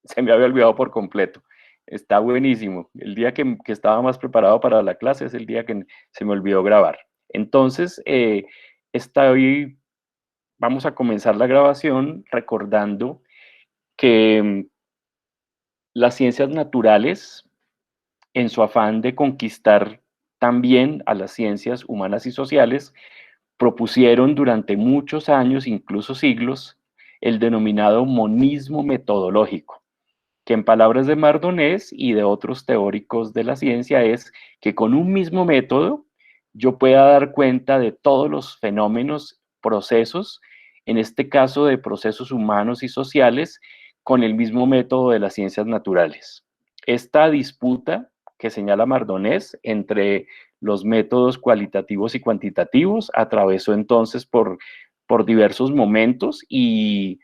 se me había olvidado por completo. Está buenísimo. El día que estaba más preparado para la clase es el día que se me olvidó grabar. Entonces, estoy, vamos a comenzar la grabación recordando que las ciencias naturales, en su afán de conquistar también a las ciencias humanas y sociales, propusieron durante muchos años, incluso siglos, el denominado monismo metodológico, que en palabras de Mardonés y de otros teóricos de la ciencia es que con un mismo método yo pueda dar cuenta de todos los fenómenos, procesos, en este caso de procesos humanos y sociales, con el mismo método de las ciencias naturales. Esta disputa que señala Mardonés entre los métodos cualitativos y cuantitativos atravesó entonces por diversos momentos y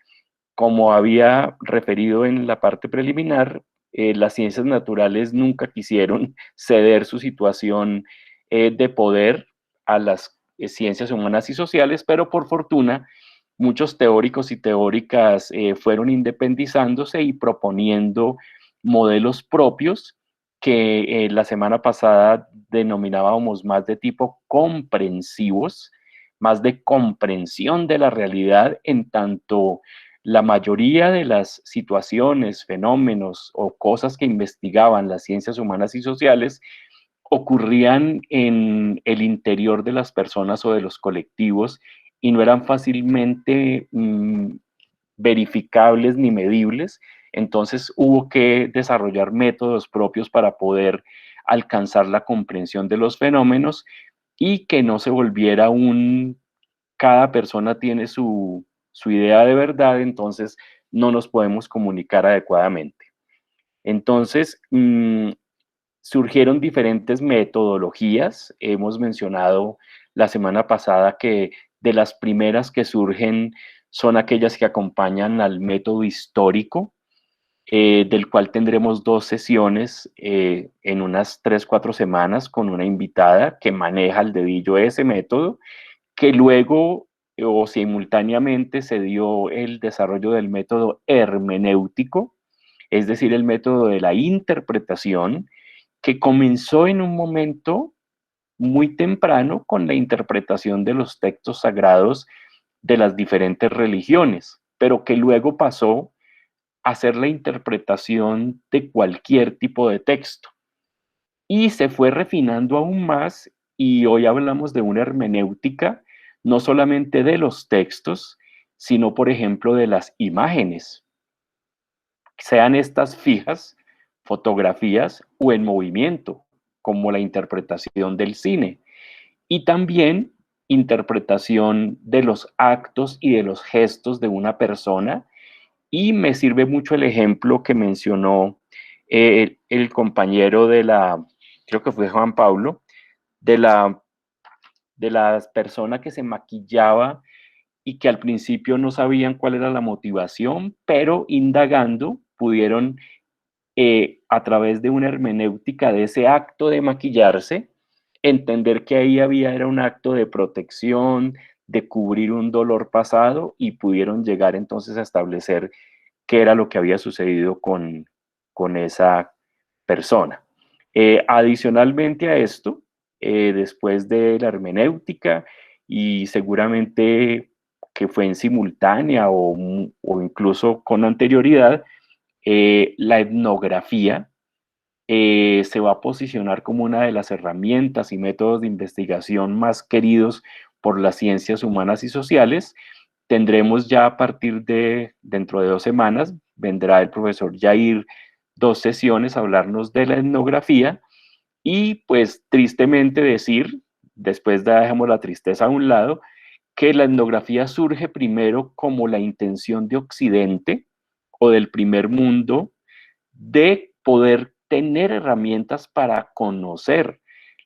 como había referido en la parte preliminar, las ciencias naturales nunca quisieron ceder su situación de poder a las ciencias humanas y sociales, pero por fortuna muchos teóricos y teóricas fueron independizándose y proponiendo modelos propios que la semana pasada denominábamos más de tipo comprensivos, más de comprensión de la realidad en tanto la mayoría de las situaciones, fenómenos o cosas que investigaban las ciencias humanas y sociales ocurrían en el interior de las personas o de los colectivos y no eran fácilmente verificables ni medibles. Entonces hubo que desarrollar métodos propios para poder alcanzar la comprensión de los fenómenos y que no se volviera cada persona tiene su idea de verdad, entonces no nos podemos comunicar adecuadamente. Entonces, surgieron diferentes metodologías. Hemos mencionado la semana pasada que de las primeras que surgen son aquellas que acompañan al método histórico, del cual tendremos dos sesiones en unas 3, 4 semanas con una invitada que maneja al dedillo ese método, que luego o simultáneamente se dio el desarrollo del método hermenéutico, es decir, el método de la interpretación, que comenzó en un momento muy temprano con la interpretación de los textos sagrados de las diferentes religiones, pero que luego pasó a ser la interpretación de cualquier tipo de texto. Y se fue refinando aún más y hoy hablamos de una hermenéutica no solamente de los textos, sino por ejemplo de las imágenes, sean estas fijas, fotografías o en movimiento, como la interpretación del cine. Y también interpretación de los actos y de los gestos de una persona. Y me sirve mucho el ejemplo que mencionó el compañero creo que fue Juan Pablo, de la persona que se maquillaba y que al principio no sabían cuál era la motivación, pero indagando pudieron, a través de una hermenéutica de ese acto de maquillarse, entender que ahí había era un acto de protección, de cubrir un dolor pasado y pudieron llegar entonces a establecer qué era lo que había sucedido con esa persona. Adicionalmente a esto, después de la hermenéutica y seguramente que fue en simultánea o incluso con anterioridad, la etnografía se va a posicionar como una de las herramientas y métodos de investigación más queridos por las ciencias humanas y sociales. Tendremos ya a partir de dentro de 2 semanas, vendrá el profesor Jair 2 sesiones a hablarnos de la etnografía y pues tristemente decir, después dejamos la tristeza a un lado, que la etnografía surge primero como la intención de Occidente o del primer mundo de poder tener herramientas para conocer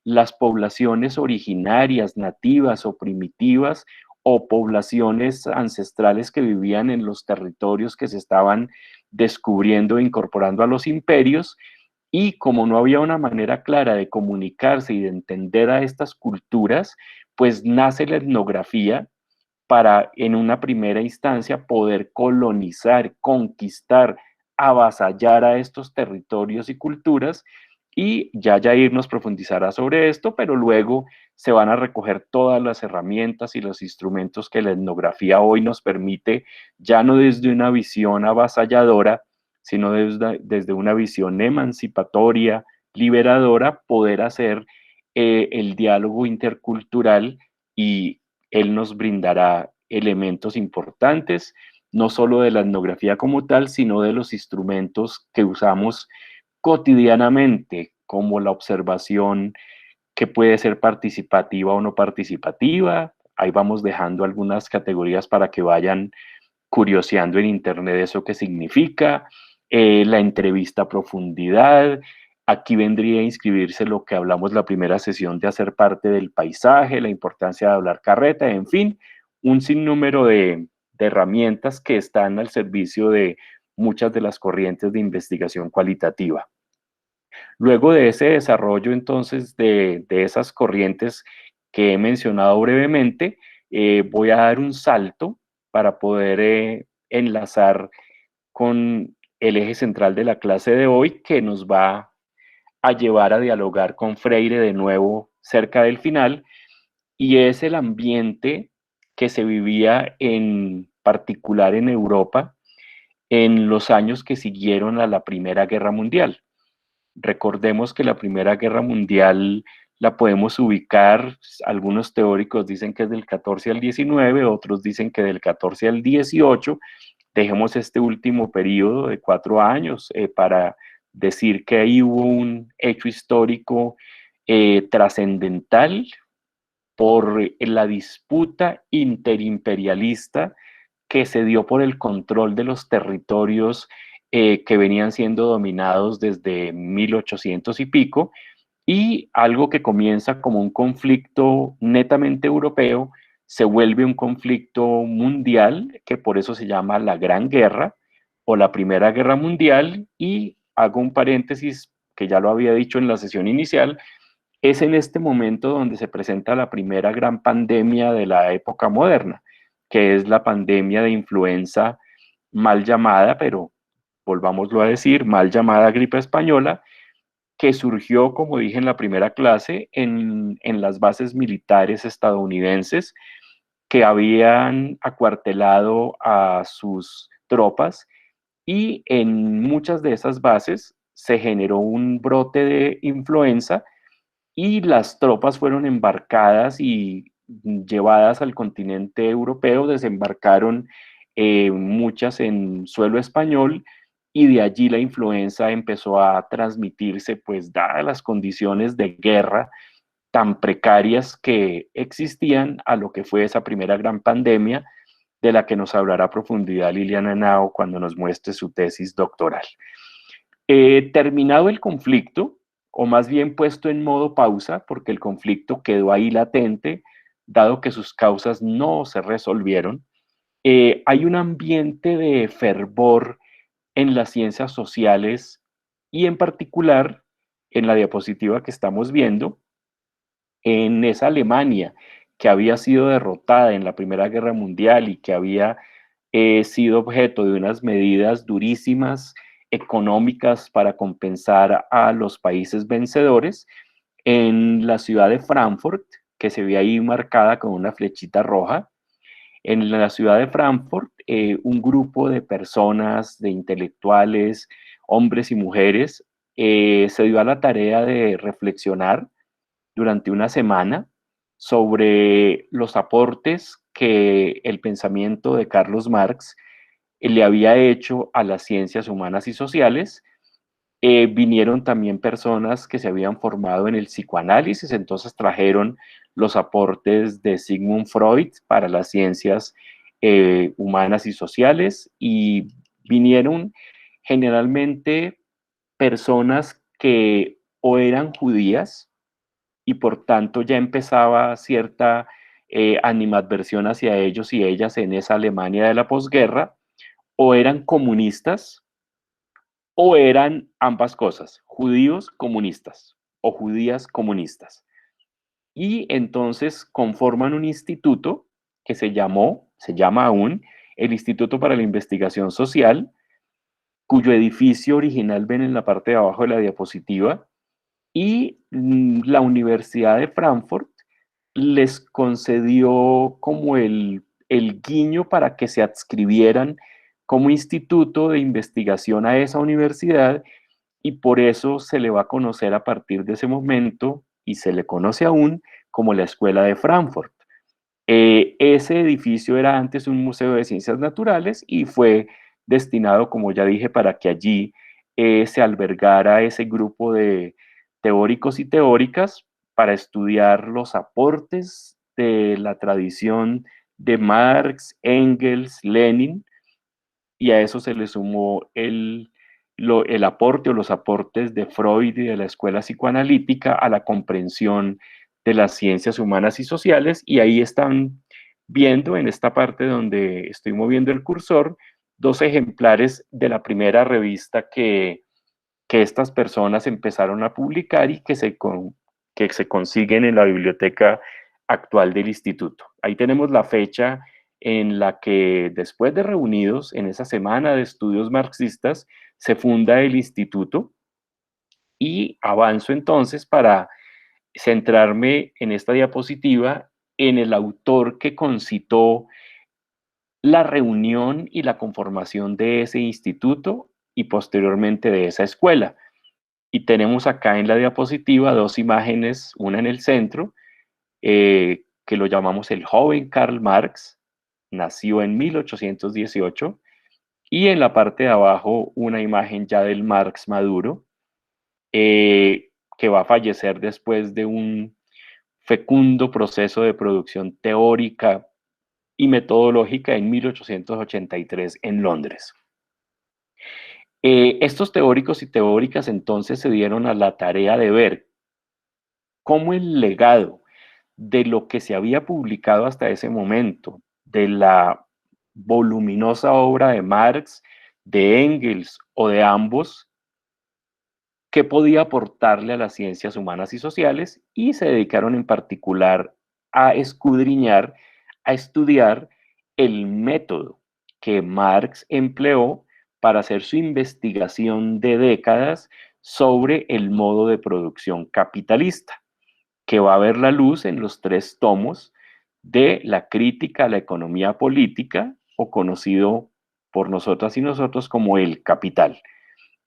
las poblaciones originarias, nativas o primitivas o poblaciones ancestrales que vivían en los territorios que se estaban descubriendo e incorporando a los imperios. Y como no había una manera clara de comunicarse y de entender a estas culturas, pues nace la etnografía para, en una primera instancia, poder colonizar, conquistar avasallar a estos territorios y culturas, y ya Jair nos profundizará sobre esto, pero luego se van a recoger todas las herramientas y los instrumentos que la etnografía hoy nos permite, ya no desde una visión avasalladora, sino desde una visión emancipatoria, liberadora, poder hacer el diálogo intercultural, y él nos brindará elementos importantes, no solo de la etnografía como tal, sino de los instrumentos que usamos cotidianamente, como la observación, que puede ser participativa o no participativa. Ahí vamos dejando algunas categorías para que vayan curioseando en internet eso que significa, la entrevista a profundidad. Aquí vendría a inscribirse lo que hablamos la primera sesión de hacer parte del paisaje, la importancia de hablar carreta, en fin, un sinnúmero de herramientas que están al servicio de muchas de las corrientes de investigación cualitativa. Luego de ese desarrollo, entonces, de esas corrientes que he mencionado brevemente, voy a dar un salto para poder enlazar con el eje central de la clase de hoy, que nos va a llevar a dialogar con Freire de nuevo cerca del final, y es el ambiente que se vivía en particular en Europa en los años que siguieron a la Primera Guerra Mundial. Recordemos que la Primera Guerra Mundial la podemos ubicar, algunos teóricos dicen que es del 14 al 19, otros dicen que del 14 al 18. Dejemos este último periodo de 4 años para decir que ahí hubo un hecho histórico trascendental por la disputa interimperialista que se dio por el control de los territorios que venían siendo dominados desde 1800 y pico, y algo que comienza como un conflicto netamente europeo se vuelve un conflicto mundial, que por eso se llama la Gran Guerra o la Primera Guerra Mundial. Y hago un paréntesis que ya lo había dicho en la sesión inicial, es en este momento donde se presenta la primera gran pandemia de la época moderna, que es la pandemia de influenza, mal llamada, pero volvámoslo a decir, mal llamada gripe española, que surgió, como dije en la primera clase, en las bases militares estadounidenses, que habían acuartelado a sus tropas, y en muchas de esas bases se generó un brote de influenza, y las tropas fueron embarcadas y llevadas al continente europeo. Desembarcaron muchas en suelo español, y de allí la influenza empezó a transmitirse, pues dadas las condiciones de guerra tan precarias que existían, a lo que fue esa primera gran pandemia, de la que nos hablará a profundidad Liliana Henao cuando nos muestre su tesis doctoral. Terminado el conflicto, o más bien puesto en modo pausa, porque el conflicto quedó ahí latente, dado que sus causas no se resolvieron, hay un ambiente de fervor en las ciencias sociales, y en particular en la diapositiva que estamos viendo, en esa Alemania que había sido derrotada en la Primera Guerra Mundial y que había sido objeto de unas medidas durísimas económicas para compensar a los países vencedores. En la ciudad de Frankfurt, que se ve ahí marcada con una flechita roja, en la ciudad de Frankfurt, un grupo de personas, de intelectuales, hombres y mujeres, se dio a la tarea de reflexionar durante una semana sobre los aportes que el pensamiento de Carlos Marx le había hecho a las ciencias humanas y sociales. Vinieron también personas que se habían formado en el psicoanálisis, entonces trajeron los aportes de Sigmund Freud para las ciencias humanas y sociales, y vinieron generalmente personas que o eran judías, y por tanto ya empezaba cierta animadversión hacia ellos y ellas en esa Alemania de la posguerra, o eran comunistas, o eran ambas cosas, judíos comunistas o judías comunistas. Y entonces conforman un instituto que se llama aún el Instituto para la Investigación Social, cuyo edificio original ven en la parte de abajo de la diapositiva, y la Universidad de Frankfurt les concedió como el guiño para que se adscribieran como instituto de investigación a esa universidad, y por eso se le va a conocer a partir de ese momento, y se le conoce aún como la Escuela de Frankfurt. Ese edificio era antes un museo de ciencias naturales y fue destinado, como ya dije, para que allí se albergara ese grupo de teóricos y teóricas para estudiar los aportes de la tradición de Marx, Engels, Lenin, y a eso se le sumó el aporte o los aportes de Freud y de la escuela psicoanalítica a la comprensión de las ciencias humanas y sociales, y ahí están viendo en esta parte donde estoy moviendo el cursor dos ejemplares de la primera revista que estas personas empezaron a publicar y que se consiguen en la biblioteca actual del instituto. Ahí tenemos la fecha en la que, después de reunidos en esa semana de estudios marxistas, se funda el instituto, y avanzo entonces para centrarme en esta diapositiva en el autor que concitó la reunión y la conformación de ese instituto y posteriormente de esa escuela. Y tenemos acá en la diapositiva dos imágenes, una en el centro, que lo llamamos el joven Karl Marx, nació en 1818, y en la parte de abajo una imagen ya del Marx maduro, que va a fallecer después de un fecundo proceso de producción teórica y metodológica en 1883 en Londres. Estos teóricos y teóricas entonces se dieron a la tarea de ver cómo el legado de lo que se había publicado hasta ese momento, de la voluminosa obra de Marx, de Engels o de ambos, qué podía aportarle a las ciencias humanas y sociales, y se dedicaron en particular a escudriñar, a estudiar el método que Marx empleó para hacer su investigación de décadas sobre el modo de producción capitalista, que va a ver la luz en los 3 tomos de la crítica a la economía política, o conocido por nosotras y nosotros como el Capital.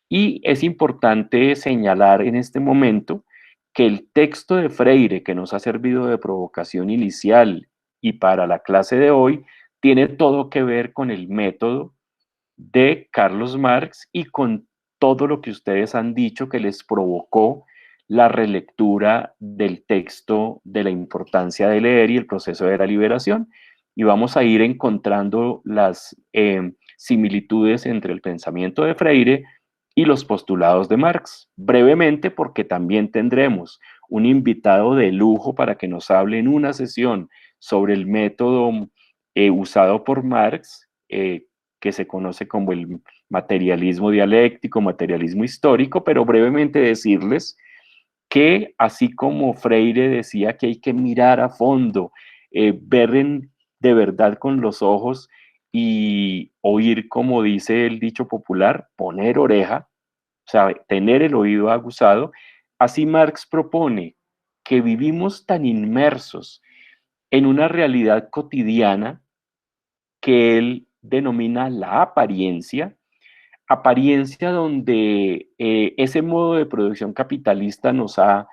Y es importante señalar en este momento que el texto de Freire, que nos ha servido de provocación inicial y para la clase de hoy, tiene todo que ver con el método de Carlos Marx y con todo lo que ustedes han dicho que les provocó la relectura del texto de la importancia de leer y el proceso de la liberación. Y vamos a ir encontrando las similitudes entre el pensamiento de Freire y los postulados de Marx, brevemente, porque también tendremos un invitado de lujo para que nos hable en una sesión sobre el método usado por Marx, que se conoce como el materialismo dialéctico, materialismo histórico, pero brevemente decirles que así como Freire decía que hay que mirar a fondo, de verdad con los ojos y oír, como dice el dicho popular, poner oreja, o sea, tener el oído aguzado, así Marx propone que vivimos tan inmersos en una realidad cotidiana que él denomina la apariencia, apariencia donde ese modo de producción capitalista nos ha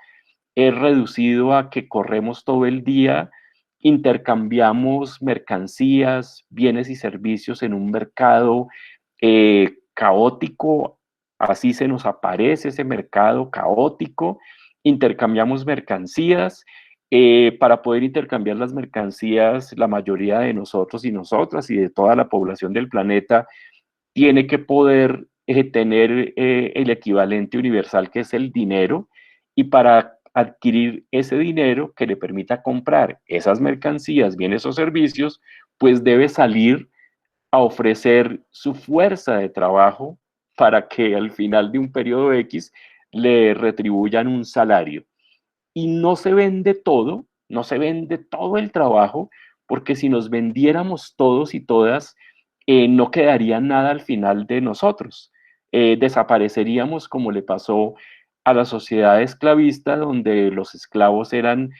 reducido a que corremos todo el día, intercambiamos mercancías, bienes y servicios en un mercado caótico, así se nos aparece ese mercado caótico, intercambiamos mercancías. Para poder intercambiar las mercancías, la mayoría de nosotros y nosotras y de toda la población del planeta tiene que poder tener el equivalente universal, que es el dinero, y para adquirir ese dinero que le permita comprar esas mercancías, bienes o servicios, pues debe salir a ofrecer su fuerza de trabajo para que al final de un periodo X le retribuyan un salario. Y no se vende todo, no se vende todo el trabajo, porque si nos vendiéramos todos y todas, no quedaría nada al final de nosotros. desapareceríamos como le pasó a la sociedad esclavista, donde los esclavos eran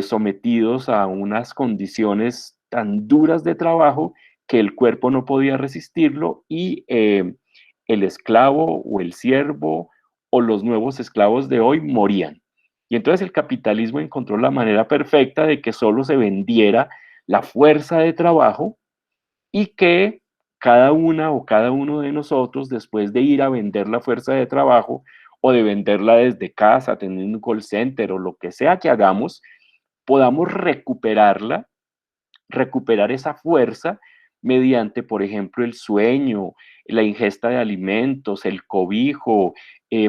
sometidos a unas condiciones tan duras de trabajo que el cuerpo no podía resistirlo y el esclavo o el siervo o los nuevos esclavos de hoy morían. Y entonces el capitalismo encontró la manera perfecta de que solo se vendiera la fuerza de trabajo y que cada una o cada uno de nosotros, después de ir a vender la fuerza de trabajo o de venderla desde casa, teniendo un call center o lo que sea que hagamos, podamos recuperarla, recuperar esa fuerza mediante, por ejemplo, el sueño, la ingesta de alimentos, el cobijo,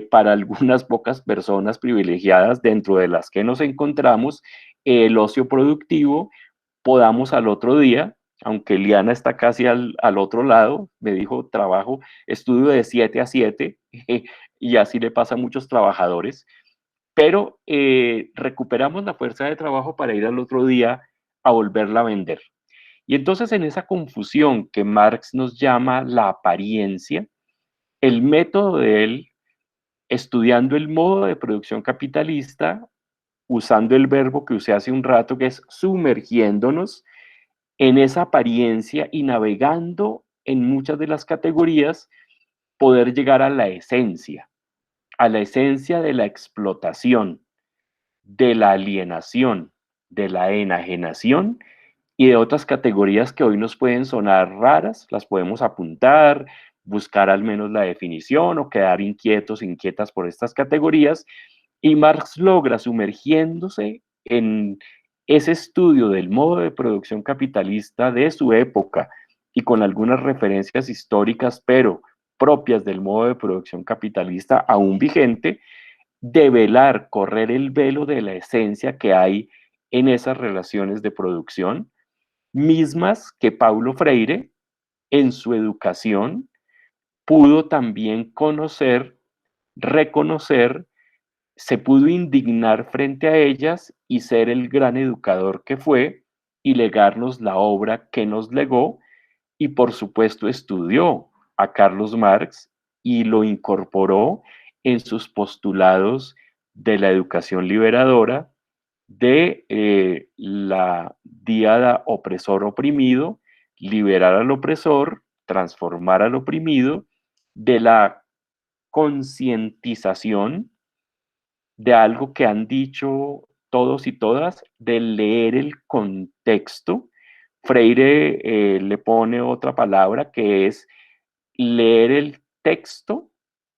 para algunas pocas personas privilegiadas dentro de las que nos encontramos, el ocio productivo, podamos al otro día, aunque Liana está casi al otro lado, me dijo trabajo, estudio de 7 a 7, y así le pasa a muchos trabajadores, pero recuperamos la fuerza de trabajo para ir al otro día a volverla a vender. Y entonces en esa confusión que Marx nos llama la apariencia, el método de él, estudiando el modo de producción capitalista, usando el verbo que usé hace un rato, que es sumergiéndonos en esa apariencia y navegando en muchas de las categorías, poder llegar a la esencia de la explotación, de la alienación, de la enajenación y de otras categorías que hoy nos pueden sonar raras, las podemos apuntar, buscar al menos la definición o quedar inquietos, inquietas por estas categorías. Y Marx logra, sumergiéndose en ese estudio del modo de producción capitalista de su época y con algunas referencias históricas, pero propias del modo de producción capitalista aún vigente, develar, correr el velo de la esencia que hay en esas relaciones de producción, mismas que Paulo Freire en su educación pudo también conocer, reconocer, se pudo indignar frente a ellas y ser el gran educador que fue y legarnos la obra que nos legó y por supuesto estudió a Carlos Marx y lo incorporó en sus postulados de la educación liberadora, de la diada opresor-oprimido, liberar al opresor, transformar al oprimido, de la concientización de algo que han dicho todos y todas, de leer el contexto. Freire le pone otra palabra que es leer el texto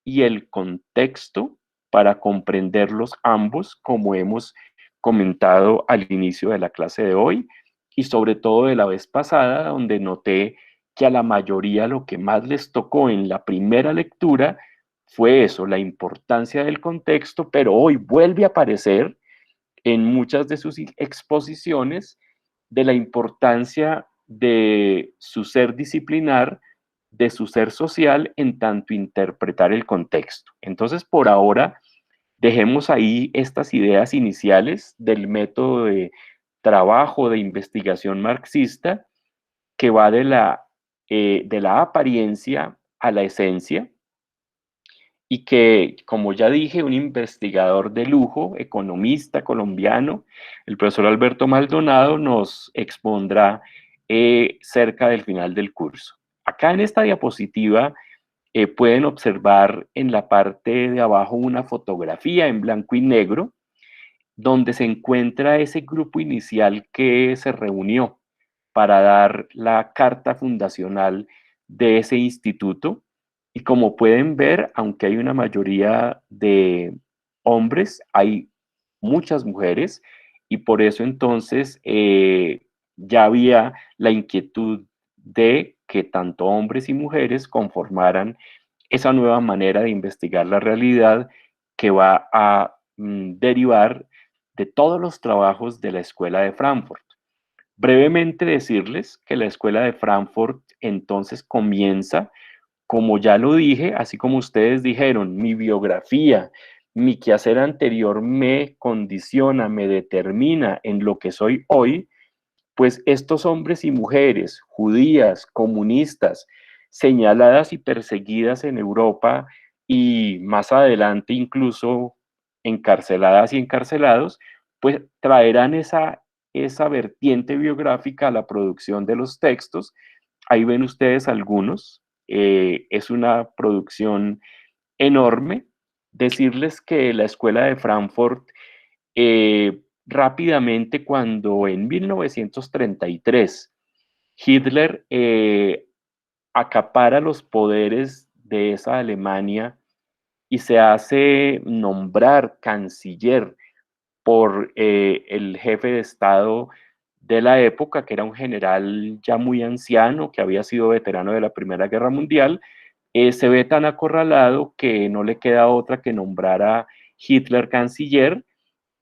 y el contexto para comprenderlos ambos, como hemos comentado al inicio de la clase de hoy y sobre todo de la vez pasada, donde noté que a la mayoría lo que más les tocó en la primera lectura fue eso, la importancia del contexto, pero hoy vuelve a aparecer en muchas de sus exposiciones de la importancia de su ser disciplinar, de su ser social, en tanto interpretar el contexto. Entonces, por ahora, dejemos ahí estas ideas iniciales del método de trabajo de investigación marxista que va de la apariencia a la esencia, y que, como ya dije, un investigador de lujo, economista colombiano, el profesor Alberto Maldonado, nos expondrá cerca del final del curso. Acá en esta diapositiva pueden observar en la parte de abajo una fotografía en blanco y negro donde se encuentra ese grupo inicial que se reunió para dar la carta fundacional de ese instituto. Y como pueden ver, aunque hay una mayoría de hombres, hay muchas mujeres y por eso entonces ya había la inquietud de que tanto hombres y mujeres conformaran esa nueva manera de investigar la realidad que va a derivar de todos los trabajos de la Escuela de Frankfurt. Brevemente decirles que la Escuela de Frankfurt entonces comienza, como ya lo dije, así como ustedes dijeron, mi biografía, mi quehacer anterior me condiciona, me determina en lo que soy hoy, pues estos hombres y mujeres, judías, comunistas, señaladas y perseguidas en Europa y más adelante incluso encarceladas y encarcelados, pues traerán esa vertiente biográfica a la producción de los textos. Ahí ven ustedes algunos. Es una producción enorme. Decirles que la Escuela de Frankfurt, rápidamente, cuando en 1933 Hitler acapara los poderes de esa Alemania y se hace nombrar canciller por el jefe de Estado de la época, que era un general ya muy anciano, que había sido veterano de la Primera Guerra Mundial, se ve tan acorralado que no le queda otra que nombrar a Hitler canciller,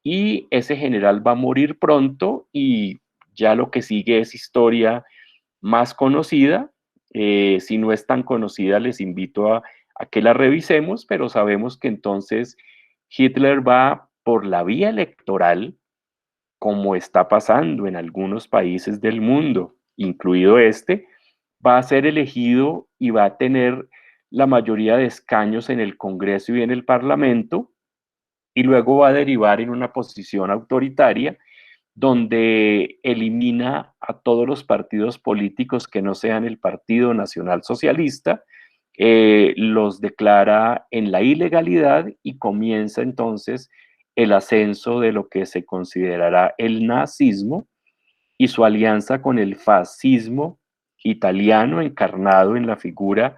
y ese general va a morir pronto y ya lo que sigue es historia más conocida. Si no es tan conocida, les invito a que la revisemos, pero sabemos que entonces Hitler va por la vía electoral, como está pasando en algunos países del mundo, incluido este, va a ser elegido y va a tener la mayoría de escaños en el Congreso y en el Parlamento, y luego va a derivar en una posición autoritaria donde elimina a todos los partidos políticos que no sean el Partido Nacional Socialista, los declara en la ilegalidad y comienza entonces el ascenso de lo que se considerará el nazismo y su alianza con el fascismo italiano encarnado en la figura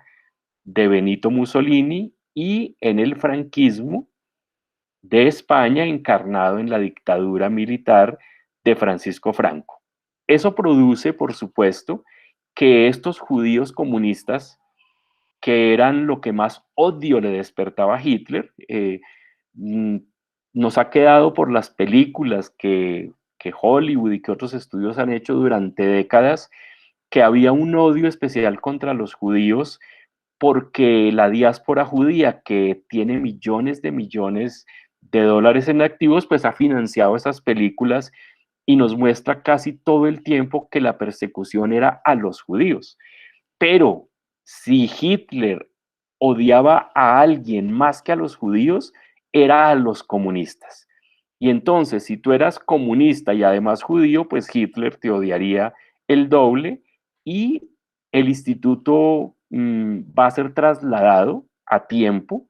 de Benito Mussolini y en el franquismo de España encarnado en la dictadura militar de Francisco Franco. Eso produce, por supuesto, que estos judíos comunistas, que eran lo que más odio le despertaba a Hitler, mm, nos ha quedado por las películas que Hollywood y que otros estudios han hecho durante décadas, que había un odio especial contra los judíos porque la diáspora judía, que tiene millones de dólares en activos, pues ha financiado esas películas y nos muestra casi todo el tiempo que la persecución era a los judíos. Pero si Hitler odiaba a alguien más que a los judíos, era a los comunistas. Y entonces, si tú eras comunista y además judío, pues Hitler te odiaría el doble, y el instituto va a ser trasladado a tiempo,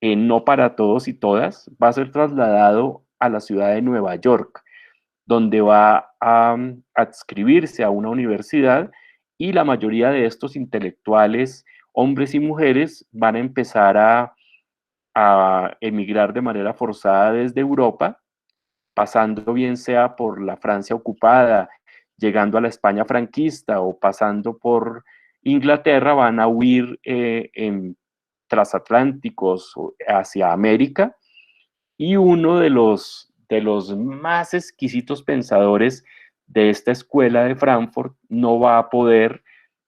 no para todos y todas, va a ser trasladado a la ciudad de Nueva York, donde va a adscribirse a una universidad, y la mayoría de estos intelectuales, hombres y mujeres, van a empezar a emigrar de manera forzada desde Europa, pasando bien sea por la Francia ocupada, llegando a la España franquista o pasando por Inglaterra, van a huir en transatlánticos hacia América, y uno de los más exquisitos pensadores de esta escuela de Frankfurt no va a poder,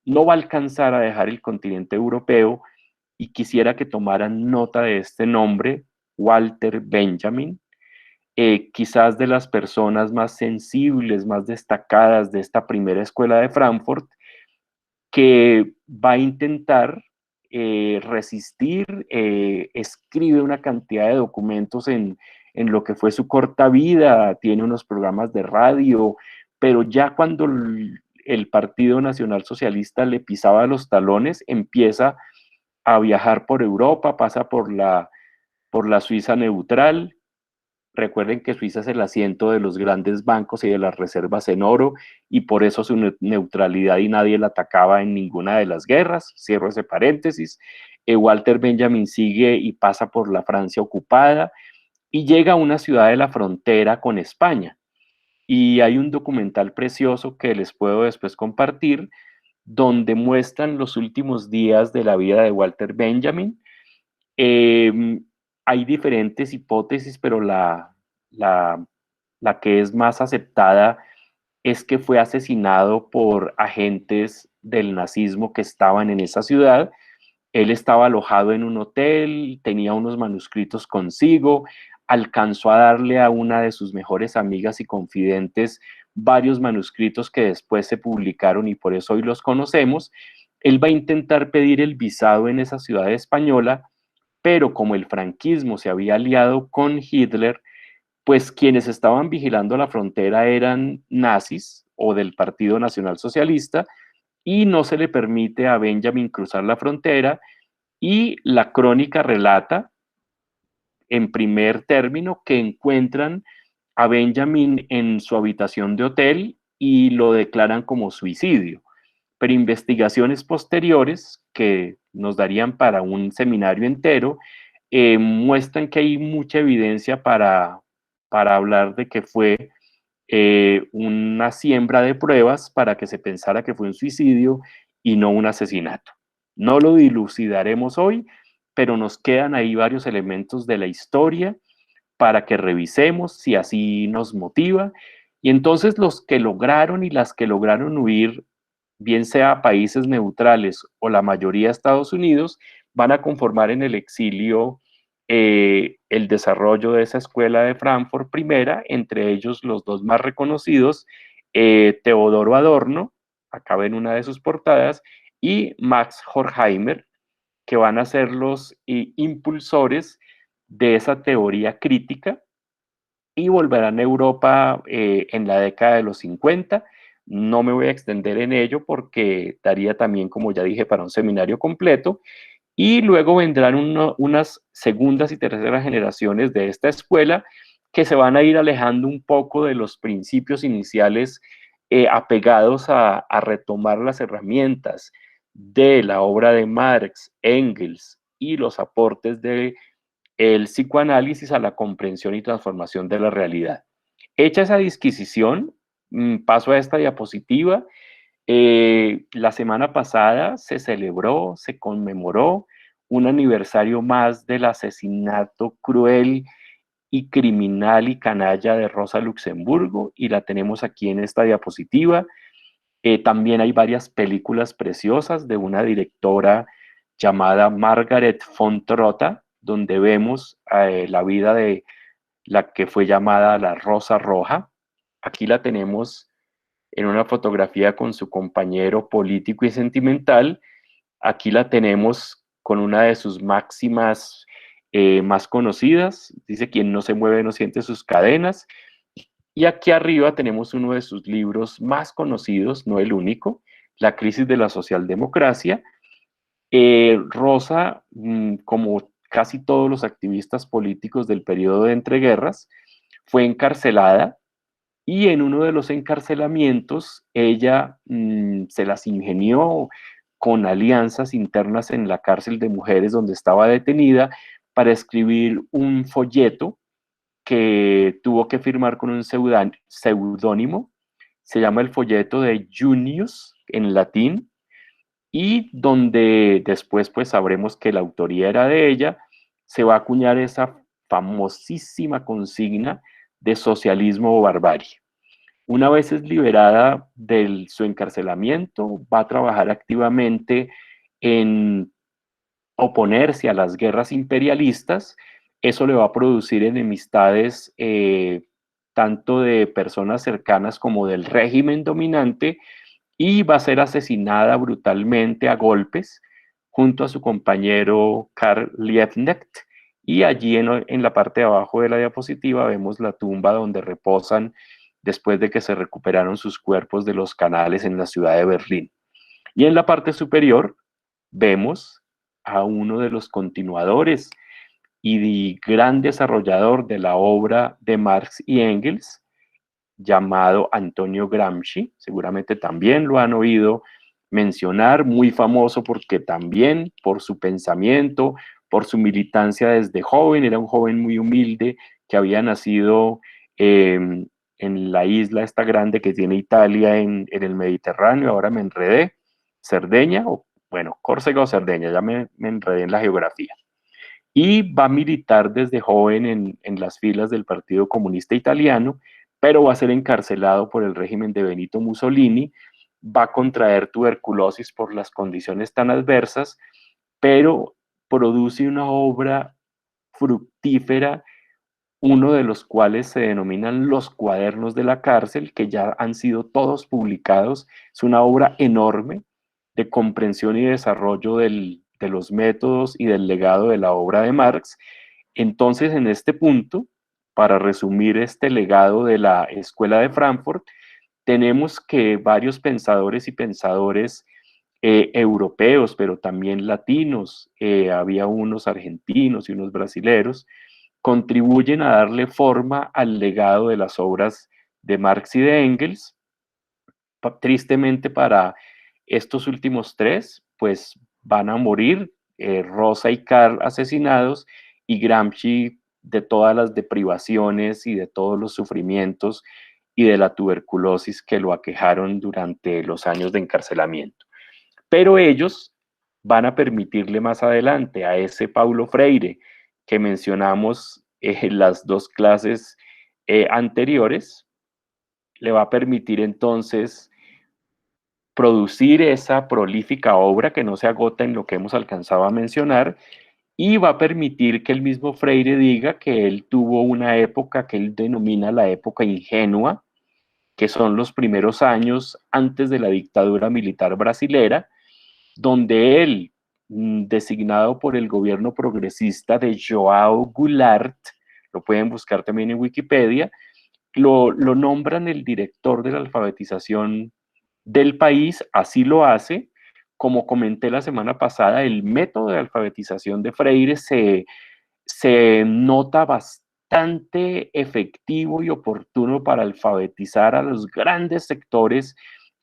no va a alcanzar a dejar el continente europeo, y quisiera que tomaran nota de este nombre, Walter Benjamin, quizás de las personas más sensibles, más destacadas de esta primera escuela de Frankfurt, que va a intentar resistir, escribe una cantidad de documentos en lo que fue su corta vida, tiene unos programas de radio, pero ya cuando el Partido Nacional Socialista le pisaba los talones, empieza a viajar por Europa, pasa por la Suiza neutral. Recuerden que Suiza es el asiento de los grandes bancos y de las reservas en oro, y por eso su neutralidad, y nadie la atacaba en ninguna de las guerras. Cierro ese paréntesis. Walter Benjamin sigue y pasa por la Francia ocupada y llega a una ciudad de la frontera con España. Y hay un documental precioso que les puedo después compartir, donde muestran los últimos días de la vida de Walter Benjamin. Eh, Hay diferentes hipótesis, pero la, la que es más aceptada es que fue asesinado por agentes del nazismo que estaban en esa ciudad. Él estaba alojado en un hotel, tenía unos manuscritos consigo, alcanzó a darle a una de sus mejores amigas y confidentes varios manuscritos que después se publicaron y por eso hoy los conocemos. Él va a intentar pedir el visado en esa ciudad española, pero como el franquismo se había aliado con Hitler, pues quienes estaban vigilando la frontera eran nazis o del Partido Nacional Socialista, y no se le permite a Benjamin cruzar la frontera, y la crónica relata en primer término que encuentran a Benjamin en su habitación de hotel y lo declaran como suicidio. Pero investigaciones posteriores, que nos darían para un seminario entero, muestran que hay mucha evidencia para hablar de que fue una siembra de pruebas para que se pensara que fue un suicidio y no un asesinato. No lo dilucidaremos hoy, pero nos quedan ahí varios elementos de la historia para que revisemos si así nos motiva. Y entonces los que lograron y las que lograron huir, bien sea a países neutrales o la mayoría a Estados Unidos, van a conformar en el exilio el desarrollo de esa escuela de Frankfurt primera, entre ellos los dos más reconocidos, Teodoro Adorno, acá ven una de sus portadas, y Max Horkheimer, que van a ser los impulsores de esa teoría crítica, y volverán a Europa en la década de los 50. No me voy a extender en ello porque daría también, como ya dije, para un seminario completo. Y luego vendrán unas segundas y terceras generaciones de esta escuela que se van a ir alejando un poco de los principios iniciales, apegados a retomar las herramientas de la obra de Marx, Engels y los aportes de el psicoanálisis a la comprensión y transformación de la realidad. Hecha esa disquisición, paso a esta diapositiva. La semana pasada se celebró, se conmemoró un aniversario más del asesinato cruel y criminal y canalla de Rosa Luxemburgo, y la tenemos aquí en esta diapositiva. También hay varias películas preciosas de una directora llamada Margaret von Trotta, donde vemos la vida de la que fue llamada la Rosa Roja. Aquí la tenemos en una fotografía con su compañero político y sentimental. Aquí la tenemos con una de sus máximas más conocidas. Dice: quien no se mueve no siente sus cadenas. Y aquí arriba tenemos uno de sus libros más conocidos, no el único, La crisis de la socialdemocracia. Rosa, como casi todos los activistas políticos del periodo de entreguerras, fue encarcelada, y en uno de los encarcelamientos ella se las ingenió con alianzas internas en la cárcel de mujeres donde estaba detenida para escribir un folleto que tuvo que firmar con un seudónimo. Se llama el folleto de Junius en latín, y donde después pues sabremos que la autoría era de ella. Se va a acuñar esa famosísima consigna de socialismo o barbarie. Una vez es liberada de su encarcelamiento, va a trabajar activamente en oponerse a las guerras imperialistas. Eso le va a producir enemistades, tanto de personas cercanas como del régimen dominante, y va a ser asesinada brutalmente a golpes junto a su compañero Karl Liebknecht. Y allí en la parte de abajo de la diapositiva vemos la tumba donde reposan después de que se recuperaron sus cuerpos de los canales en la ciudad de Berlín. Y en la parte superior vemos a uno de los continuadores y gran desarrollador de la obra de Marx y Engels, llamado Antonio Gramsci. Seguramente también lo han oído mencionar, muy famoso porque también por su pensamiento, por su militancia desde joven. Era un joven muy humilde que había nacido en la isla esta grande que tiene Italia en el Mediterráneo. Ahora me enredé, Cerdeña, o bueno, Córcega o Cerdeña, ya me enredé en la geografía. Y va a militar desde joven en las filas del Partido Comunista Italiano, pero va a ser encarcelado por el régimen de Benito Mussolini. Va a contraer tuberculosis por las condiciones tan adversas, pero produce una obra fructífera, uno de los cuales se denominan los cuadernos de la cárcel, que ya han sido todos publicados. Es una obra enorme de comprensión y desarrollo de los métodos y del legado de la obra de Marx. Entonces, en este punto, para resumir este legado de la Escuela de Frankfurt, tenemos que varios pensadores y pensadores europeos, pero también latinos, había unos argentinos y unos brasileros, contribuyen a darle forma al legado de las obras de Marx y de Engels. Tristemente para estos últimos tres, pues van a morir, Rosa y Karl asesinados y Gramsci de todas las deprivaciones y de todos los sufrimientos y de la tuberculosis que lo aquejaron durante los años de encarcelamiento. Pero ellos van a permitirle más adelante a ese Paulo Freire que mencionamos en las dos clases anteriores, le va a permitir entonces producir esa prolífica obra que no se agota en lo que hemos alcanzado a mencionar, y va a permitir que el mismo Freire diga que él tuvo una época que él denomina la época ingenua, que son los primeros años antes de la dictadura militar brasilera, donde él, designado por el gobierno progresista de João Goulart, lo pueden buscar también en Wikipedia, lo nombran el director de la alfabetización del país, así lo hace. Como comenté la semana pasada, el método de alfabetización de Freire se nota bastante efectivo y oportuno para alfabetizar a los grandes sectores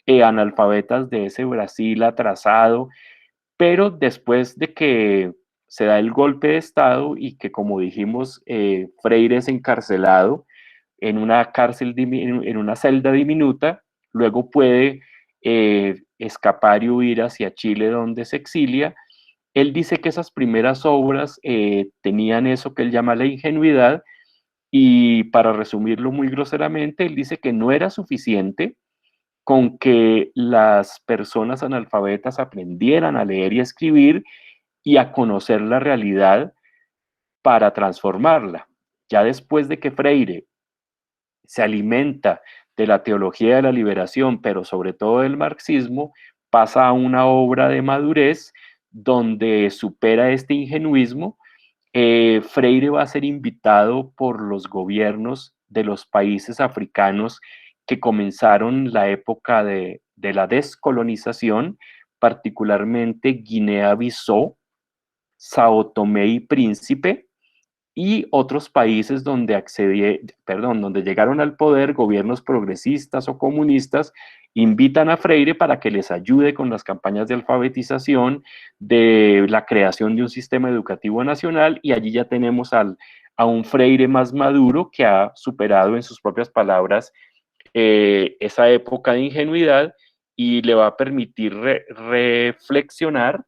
analfabetas de ese Brasil atrasado, pero después de que se da el golpe de Estado y que, como dijimos, Freire es encarcelado en una cárcel, en una celda diminuta, luego puede escapar y huir hacia Chile, donde se exilia. Él dice que esas primeras obras tenían eso que él llama la ingenuidad, y para resumirlo muy groseramente, él dice que no era suficiente con que las personas analfabetas aprendieran a leer y a escribir y a conocer la realidad para transformarla. Ya después de que Freire se alimenta de la teología de la liberación, pero sobre todo del marxismo, pasa a una obra de madurez donde supera este ingenuismo. Freire va a ser invitado por los gobiernos de los países africanos que comenzaron la época de la descolonización, particularmente Guinea-Bissau, Sao Tomé y Príncipe, y otros países donde llegaron al poder gobiernos progresistas o comunistas, invitan a Freire para que les ayude con las campañas de alfabetización, de la creación de un sistema educativo nacional, y allí ya tenemos a un Freire más maduro que ha superado, en sus propias palabras, esa época de ingenuidad, y le va a permitir reflexionar.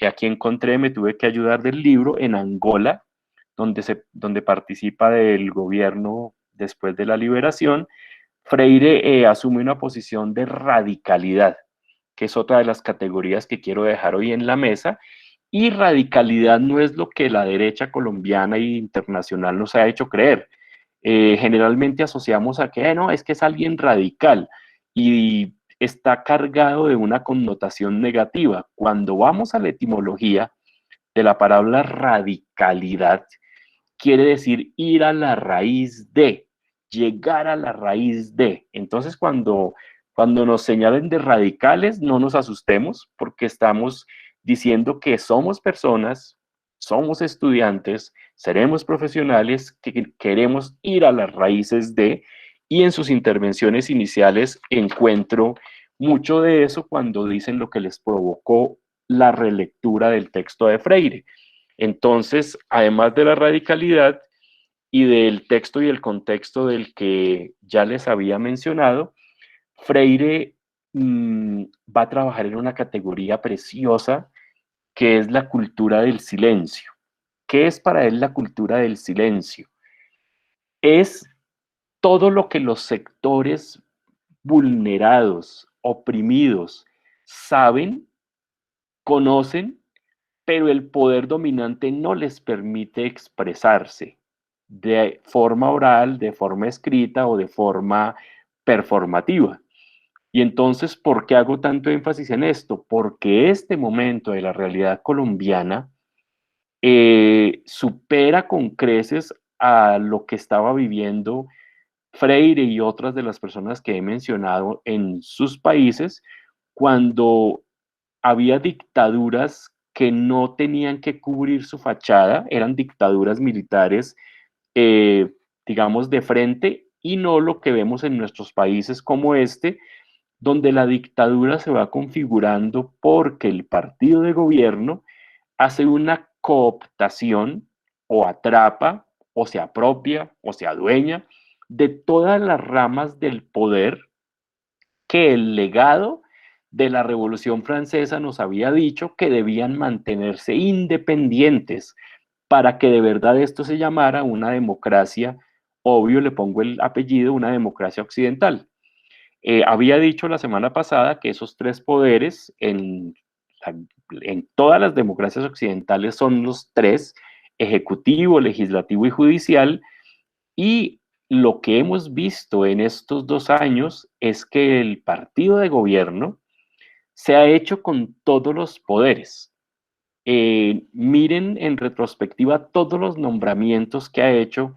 Aquí encontré, me tuve que ayudar del libro, en Angola, donde participa del gobierno después de la liberación. Freire asume una posición de radicalidad, que es otra de las categorías que quiero dejar hoy en la mesa, y radicalidad no es lo que la derecha colombiana e internacional nos ha hecho creer. Generalmente asociamos a que no, es que es alguien radical, y está cargado de una connotación negativa. Cuando vamos a la etimología de la palabra radicalidad, quiere decir ir a la raíz de, llegar a la raíz de. Entonces, cuando nos señalen de radicales, no nos asustemos, porque estamos diciendo que somos personas, somos estudiantes, seremos profesionales, que queremos ir a las raíces de, y en sus intervenciones iniciales encuentro mucho de eso cuando dicen lo que les provocó la relectura del texto de Freire. Entonces, además de la radicalidad y del texto y el contexto del que ya les había mencionado, Freire va a trabajar en una categoría preciosa que es la cultura del silencio. ¿Qué es para él la cultura del silencio? Es todo lo que los sectores vulnerados, oprimidos, saben, conocen, pero el poder dominante no les permite expresarse de forma oral, de forma escrita o de forma performativa. Y entonces, ¿por qué hago tanto énfasis en esto? Porque este momento de la realidad colombiana supera con creces a lo que estaba viviendo Freire y otras de las personas que he mencionado en sus países, cuando había dictaduras que no tenían que cubrir su fachada, eran dictaduras militares, eh, digamos, de frente, y no lo que vemos en nuestros países como este, donde la dictadura se va configurando porque el partido de gobierno hace una cooptación o atrapa o se apropia o se adueña de todas las ramas del poder que el legado de la Revolución Francesa nos había dicho que debían mantenerse independientes para que de verdad esto se llamara una democracia, obvio le pongo el apellido, una democracia occidental. Había dicho la semana pasada que esos tres poderes la, en todas las democracias occidentales son los tres, ejecutivo, legislativo y judicial, y lo que hemos visto en estos 2 años es que el partido de gobierno se ha hecho con todos los poderes. Miren en retrospectiva todos los nombramientos que ha hecho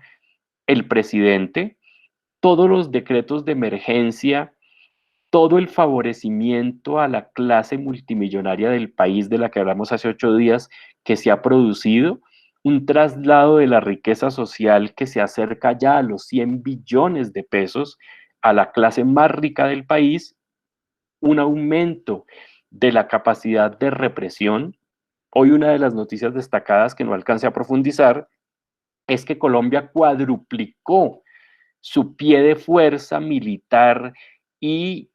el presidente, todos los decretos de emergencia, todo el favorecimiento a la clase multimillonaria del país de la que hablamos hace 8 días que se ha producido, un traslado de la riqueza social que se acerca ya a los 100 billones de pesos a la clase más rica del país, un aumento de la capacidad de represión. Hoy una de las noticias destacadas que no alcance a profundizar es que Colombia cuadruplicó su pie de fuerza militar y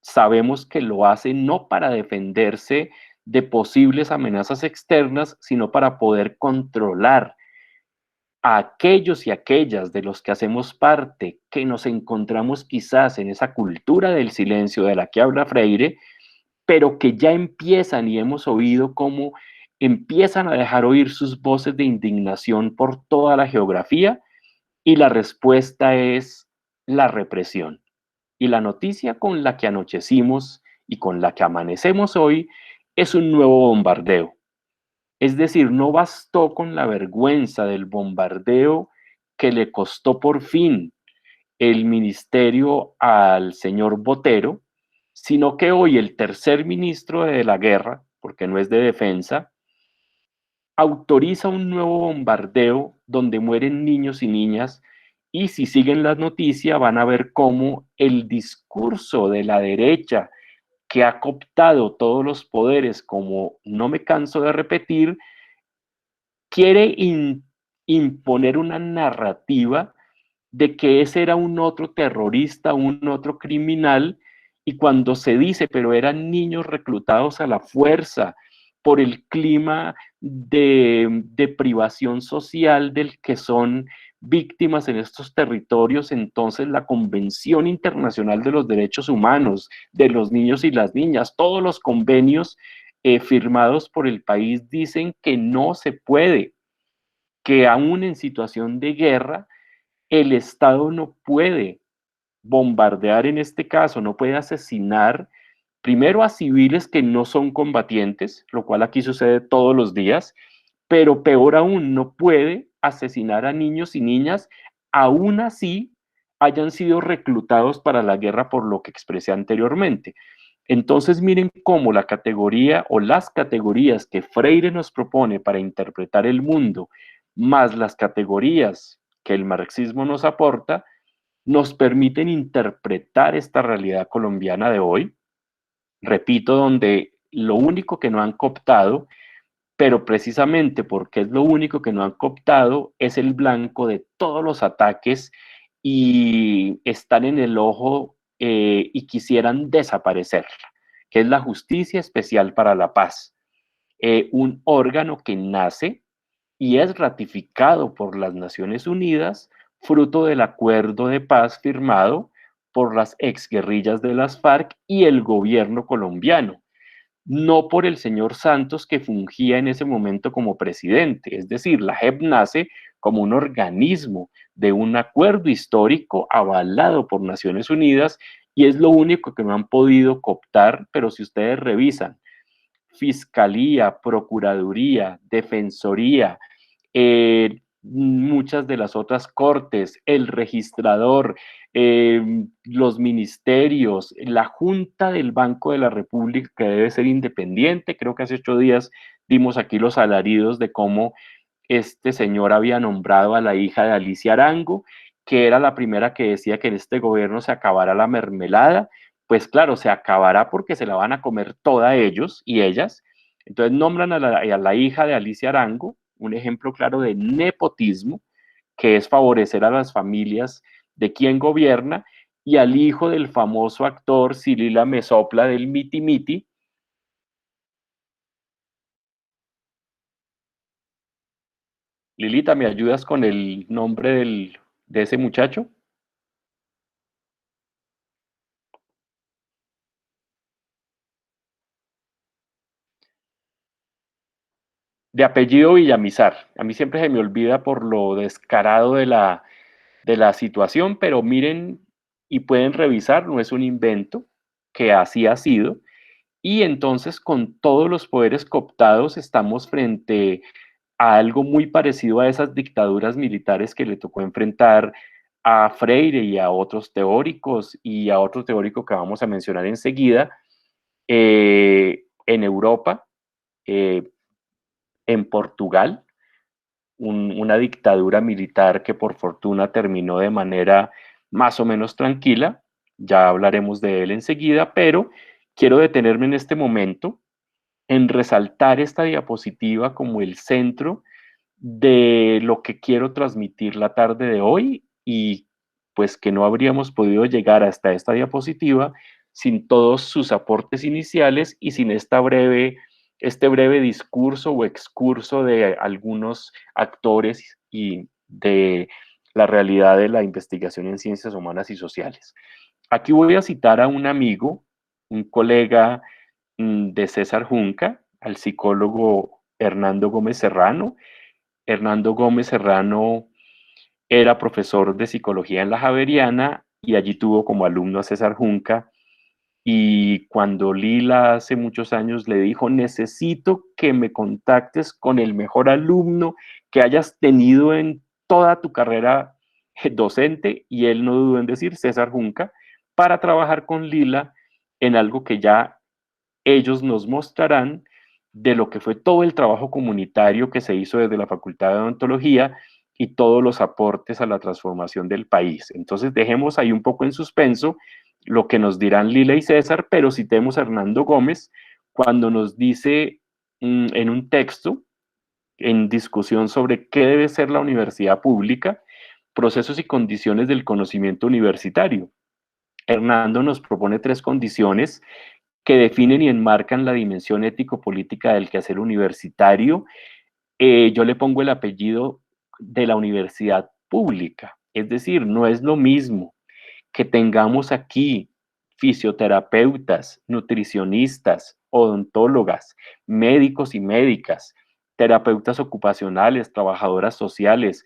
sabemos que lo hace no para defenderse de posibles amenazas externas, sino para poder controlar a aquellos y aquellas de los que hacemos parte, que nos encontramos quizás en esa cultura del silencio de la que habla Freire, pero que ya empiezan y hemos oído cómo empiezan a dejar oír sus voces de indignación por toda la geografía, y la respuesta es la represión. Y la noticia con la que anochecimos y con la que amanecemos hoy es un nuevo bombardeo. Es decir, no bastó con la vergüenza del bombardeo que le costó por fin el ministerio al señor Botero, sino que hoy el tercer ministro de la guerra, porque no es de defensa, autoriza un nuevo bombardeo donde mueren niños y niñas, y si siguen las noticias van a ver cómo el discurso de la derecha que ha cooptado todos los poderes, como no me canso de repetir, quiere imponer una narrativa de que ese era un otro terrorista, un otro criminal, y cuando se dice, pero eran niños reclutados a la fuerza por el clima de privación social del que son víctimas en estos territorios, entonces la Convención Internacional de los Derechos Humanos de los Niños y las Niñas, todos los convenios firmados por el país dicen que no se puede, que aún en situación de guerra, el Estado no puede bombardear en este caso, no puede asesinar primero a civiles que no son combatientes, lo cual aquí sucede todos los días, pero peor aún, no puede asesinar a niños y niñas, aún así hayan sido reclutados para la guerra por lo que expresé anteriormente. Entonces miren cómo la categoría o las categorías que Freire nos propone para interpretar el mundo, más las categorías que el marxismo nos aporta, nos permiten interpretar esta realidad colombiana de hoy, repito, donde lo único que no han cooptado, pero precisamente porque es lo único que no han cooptado, es el blanco de todos los ataques y están en el ojo y quisieran desaparecerla, que es la Justicia Especial para la Paz, un órgano que nace y es ratificado por las Naciones Unidas, fruto del acuerdo de paz firmado por las exguerrillas de las FARC y el gobierno colombiano, no por el señor Santos que fungía en ese momento como presidente. Es decir, la JEP nace como un organismo de un acuerdo histórico avalado por Naciones Unidas y es lo único que no han podido cooptar, pero si ustedes revisan, Fiscalía, Procuraduría, Defensoría, muchas de las otras cortes, el registrador, los ministerios, la Junta del Banco de la República, que debe ser independiente. Creo que hace 8 días dimos aquí los alaridos de cómo este señor había nombrado a la hija de Alicia Arango, que era la primera que decía que en este gobierno se acabará la mermelada. Pues claro, se acabará porque se la van a comer toda ellos y ellas. Entonces nombran a la hija de Alicia Arango, un ejemplo claro de nepotismo, que es favorecer a las familias de quien gobierna, y al hijo del famoso actor Silila Mesopla del Miti Miti. Lilita, ¿me ayudas con el nombre de ese muchacho? De apellido Villamizar. A mí siempre se me olvida por lo descarado de la situación, pero miren y pueden revisar, no es un invento, que así ha sido. Y entonces con todos los poderes cooptados estamos frente a algo muy parecido a esas dictaduras militares que le tocó enfrentar a Freire y a otros teóricos y a otro teórico que vamos a mencionar enseguida en Europa, eh, en Portugal, una dictadura militar que por fortuna terminó de manera más o menos tranquila. Ya hablaremos de él enseguida, pero quiero detenerme en este momento en resaltar esta diapositiva como el centro de lo que quiero transmitir la tarde de hoy, y pues que no habríamos podido llegar hasta esta diapositiva sin todos sus aportes iniciales y sin este breve discurso o excurso de algunos actores y de la realidad de la investigación en ciencias humanas y sociales. Aquí voy a citar a un amigo, un colega de César Junca, al psicólogo Hernando Gómez Serrano. Hernando Gómez Serrano era profesor de psicología en la Javeriana y allí tuvo como alumno a César Junca. Y cuando Lila hace muchos años le dijo, necesito que me contactes con el mejor alumno que hayas tenido en toda tu carrera docente, y él no dudó en decir César Junca, para trabajar con Lila en algo que ya ellos nos mostrarán de lo que fue todo el trabajo comunitario que se hizo desde la Facultad de Odontología y todos los aportes a la transformación del país. Entonces dejemos ahí un poco en suspenso lo que nos dirán Lila y César, pero citemos a Hernando Gómez cuando nos dice en un texto en discusión sobre qué debe ser la universidad pública, procesos y condiciones del conocimiento universitario. Hernando nos propone 3 condiciones que definen y enmarcan la dimensión ético-política del quehacer universitario. Yo le pongo el apellido de la universidad pública, es decir, no es lo mismo que tengamos aquí fisioterapeutas, nutricionistas, odontólogas, médicos y médicas, terapeutas ocupacionales, trabajadoras sociales,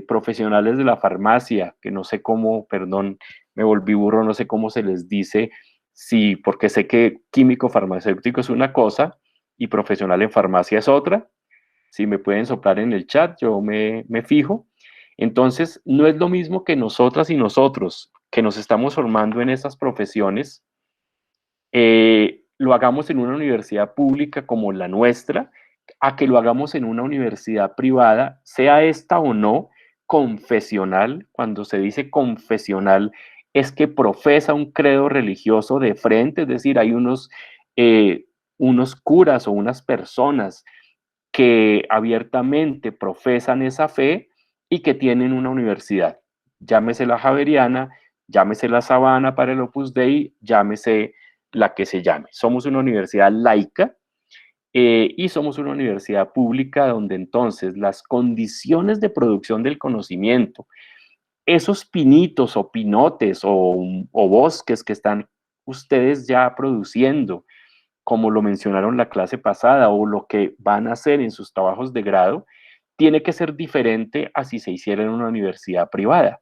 profesionales de la farmacia, que no sé cómo, perdón, me volví burro, no sé cómo se les dice, sí, porque sé que químico farmacéutico es una cosa y profesional en farmacia es otra. Si me pueden soplar en el chat, yo me fijo. Entonces, no es lo mismo que nosotras y nosotros, que nos estamos formando en esas profesiones, lo hagamos en una universidad pública como la nuestra, a que lo hagamos en una universidad privada, sea esta o no confesional. Cuando se dice confesional, es que profesa un credo religioso de frente, es decir, hay unos curas o unas personas que abiertamente profesan esa fe y que tienen una universidad. Llámese la Javeriana, llámese la Sabana para el Opus Dei, llámese la que se llame. Somos una universidad laica y somos una universidad pública donde entonces las condiciones de producción del conocimiento, esos pinitos o pinotes o bosques que están ustedes ya produciendo, como lo mencionaron la clase pasada, o lo que van a hacer en sus trabajos de grado, tiene que ser diferente a si se hiciera en una universidad privada.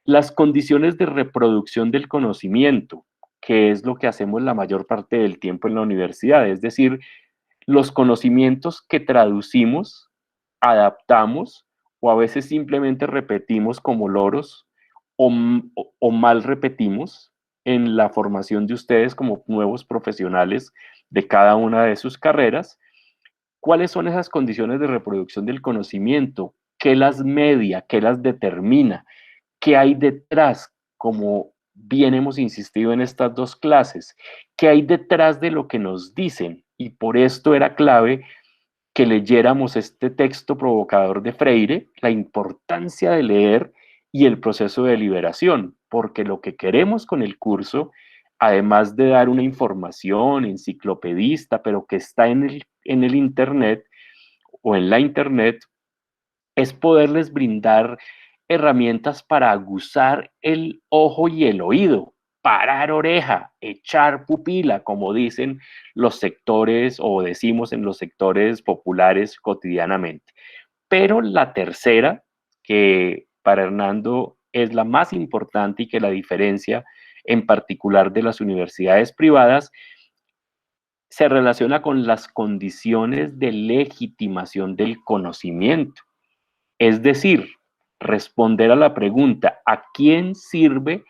Las condiciones de reproducción del conocimiento, que es lo que hacemos la mayor parte del tiempo en la universidad, es decir, los conocimientos que traducimos, adaptamos o a veces simplemente repetimos como loros o mal repetimos en la formación de ustedes como nuevos profesionales de cada una de sus carreras. ¿Cuáles son esas condiciones de reproducción del conocimiento? ¿Qué las media? ¿Qué las determina? ¿Qué hay detrás? Como bien hemos insistido en estas dos clases, ¿qué hay detrás de lo que nos dicen? Y por esto era clave que leyéramos este texto provocador de Freire, la importancia de leer y el proceso de liberación, porque lo que queremos con el curso, además de dar una información enciclopedista, pero que está en el Internet o en la Internet, es poderles brindar herramientas para aguzar el ojo y el oído, parar oreja, echar pupila, como dicen los sectores o decimos en los sectores populares cotidianamente. Pero la tercera, que para Hernando es la más importante y que la diferencia en particular de las universidades privadas, se relaciona con las condiciones de legitimación del conocimiento. Es decir, responder a la pregunta, ¿a quién sirve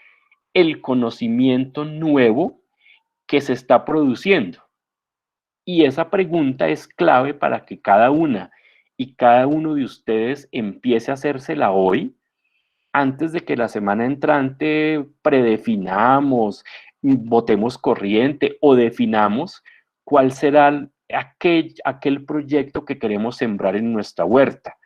el conocimiento nuevo que se está produciendo? Y esa pregunta es clave para que cada una y cada uno de ustedes empiece a hacérsela hoy, antes de que la semana entrante predefinamos, votemos corriente o definamos cuál será aquel proyecto que queremos sembrar en nuestra huerta.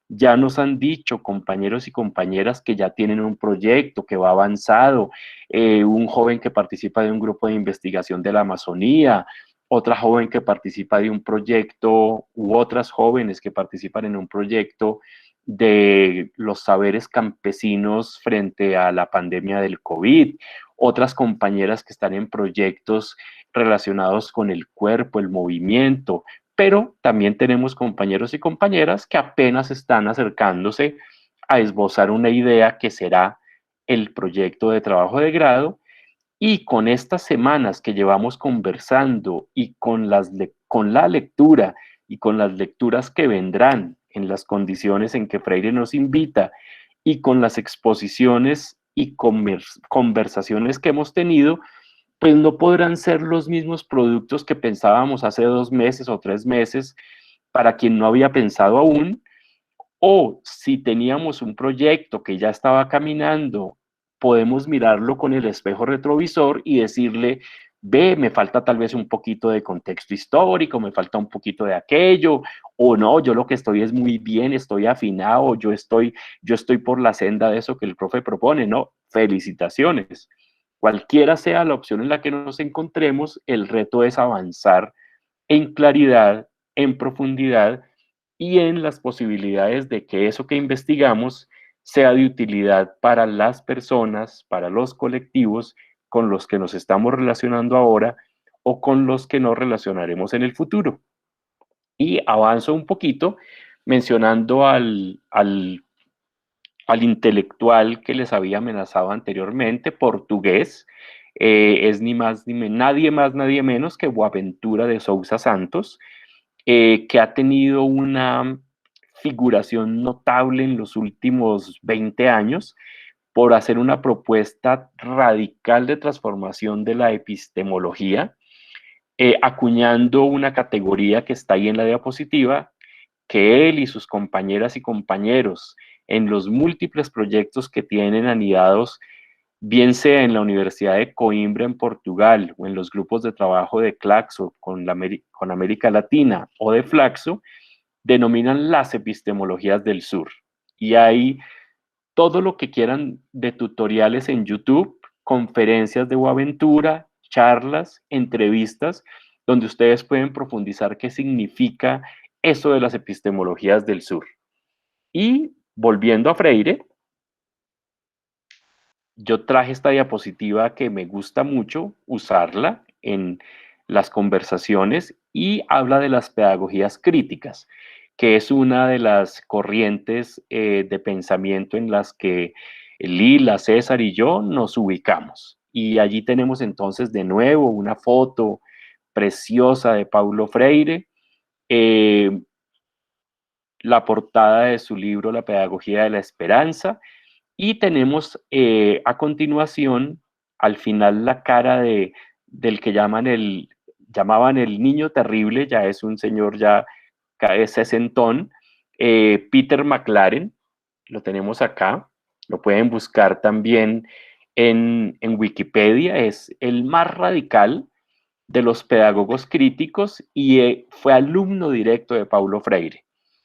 Ya nos han dicho compañeros y compañeras que ya tienen un proyecto que va avanzado, un joven que participa de un grupo de investigación de la Amazonía, otra joven que participa de un proyecto u otras jóvenes que participan en un proyecto de los saberes campesinos frente a la pandemia del COVID, otras compañeras que están en proyectos relacionados con el cuerpo, el movimiento, pero también tenemos compañeros y compañeras que apenas están acercándose a esbozar una idea que será el proyecto de trabajo de grado, y con estas semanas que llevamos conversando y con la lectura y con las lecturas que vendrán en las condiciones en que Freire nos invita y con las exposiciones y conversaciones que hemos tenido, pues no podrán ser los mismos productos que pensábamos hace 2 meses o 3 meses para quien no había pensado aún, o si teníamos un proyecto que ya estaba caminando, podemos mirarlo con el espejo retrovisor y decirle, ve, me falta tal vez un poquito de contexto histórico, me falta un poquito de aquello, o no, yo lo que estoy es muy bien, estoy afinado, yo estoy por la senda de eso que el profe propone, ¿no? Felicitaciones. Cualquiera sea la opción en la que nos encontremos, el reto es avanzar en claridad, en profundidad y en las posibilidades de que eso que investigamos sea de utilidad para las personas, para los colectivos con los que nos estamos relacionando ahora o con los que nos relacionaremos en el futuro. Y avanzo un poquito mencionando al intelectual que les había amenazado anteriormente, portugués, es ni más ni nadie más, nadie menos que Boaventura de Sousa Santos, que ha tenido una figuración notable en los últimos 20 años por hacer una propuesta radical de transformación de la epistemología, acuñando una categoría que está ahí en la diapositiva, que él y sus compañeras y compañeros en los múltiples proyectos que tienen anidados, bien sea en la Universidad de Coimbra en Portugal o en los grupos de trabajo de Claxo con América Latina o de Flaxo, denominan las epistemologías del sur. Y hay todo lo que quieran de tutoriales en YouTube, conferencias de Boaventura, charlas, entrevistas, donde ustedes pueden profundizar qué significa eso de las epistemologías del sur. Y volviendo a Freire, yo traje esta diapositiva que me gusta mucho usarla en las conversaciones y habla de las pedagogías críticas, que es una de las corrientes de pensamiento en las que Lila, César y yo nos ubicamos. Y allí tenemos entonces de nuevo una foto preciosa de Paulo Freire, eh, la portada de su libro La Pedagogía de la Esperanza, y tenemos a continuación, al final, la cara del que llamaban el niño terrible, ya es un señor ya sesentón, Peter McLaren, lo tenemos acá, lo pueden buscar también en Wikipedia, es el más radical de los pedagogos críticos y fue alumno directo de Paulo Freire.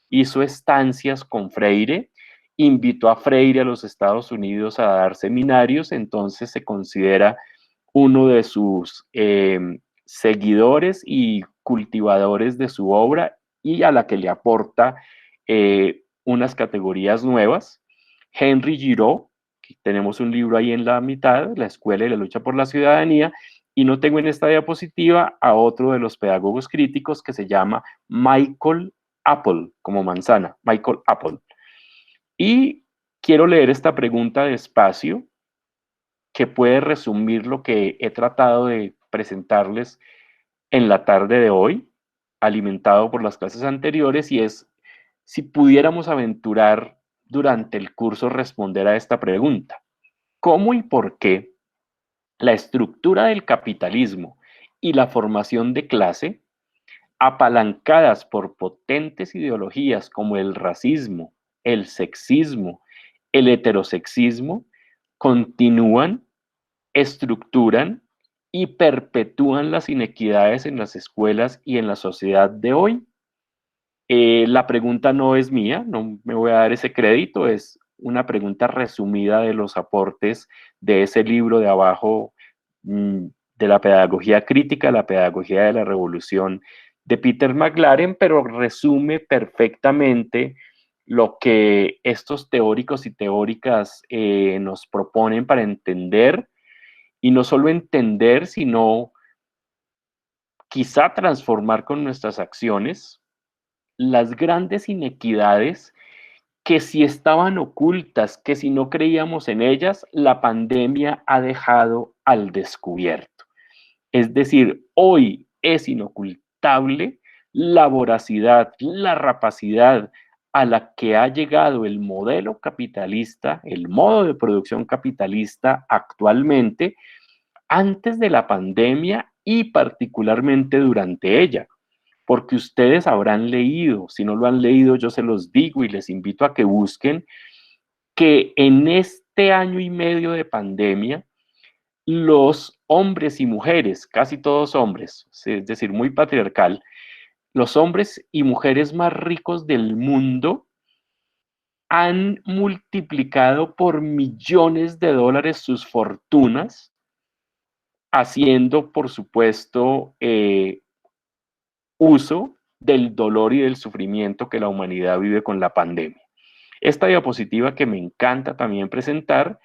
Hizo estancias con Freire, invitó a Freire a los Estados Unidos a dar seminarios, entonces se considera uno de sus seguidores y cultivadores de su obra y a la que le aporta unas categorías nuevas. Henry Giraud, que tenemos un libro ahí en la mitad, La Escuela y la Lucha por la Ciudadanía, y no tengo en esta diapositiva a otro de los pedagogos críticos que se llama Michael Apple, como manzana, Michael Apple. Y quiero leer esta pregunta despacio, que puede resumir lo que he tratado de presentarles en la tarde de hoy, alimentado por las clases anteriores, y es si pudiéramos aventurar durante el curso responder a esta pregunta. ¿Cómo y por qué la estructura del capitalismo y la formación de clase, apalancadas por potentes ideologías como el racismo, el sexismo, el heterosexismo, continúan, estructuran y perpetúan las inequidades en las escuelas y en la sociedad de hoy? La pregunta no es mía, no me voy a dar ese crédito, es una pregunta resumida de los aportes de ese libro de abajo, de la pedagogía crítica, la pedagogía de la revolución de Peter McLaren, pero resume perfectamente lo que estos teóricos y teóricas nos proponen para entender, y no solo entender, sino quizá transformar con nuestras acciones las grandes inequidades que si estaban ocultas, que si no creíamos en ellas, la pandemia ha dejado al descubierto. Es decir, hoy es inocultable la voracidad, la rapacidad a la que ha llegado el modelo capitalista, el modo de producción capitalista actualmente, antes de la pandemia y particularmente durante ella, porque ustedes habrán leído, si no lo han leído, yo se los digo y les invito a que busquen, que en este año y medio de pandemia, los hombres y mujeres, casi todos hombres, es decir, muy patriarcal, los hombres y mujeres más ricos del mundo han multiplicado por millones de dólares sus fortunas, haciendo, por supuesto, uso del dolor y del sufrimiento que la humanidad vive con la pandemia. Esta diapositiva, que me encanta también presentar,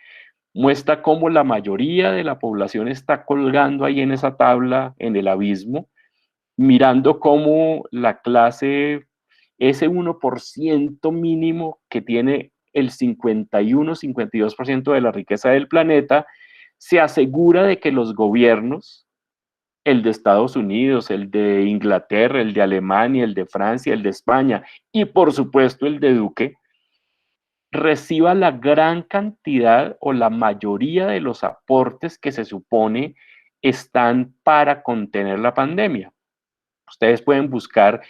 muestra cómo la mayoría de la población está colgando ahí en esa tabla, en el abismo, mirando cómo la clase, ese 1% mínimo que tiene el 51-52% de la riqueza del planeta, se asegura de que los gobiernos, el de Estados Unidos, el de Inglaterra, el de Alemania, el de Francia, el de España y por supuesto el de Duque, reciba la gran cantidad o la mayoría de los aportes que se supone están para contener la pandemia. Ustedes pueden buscar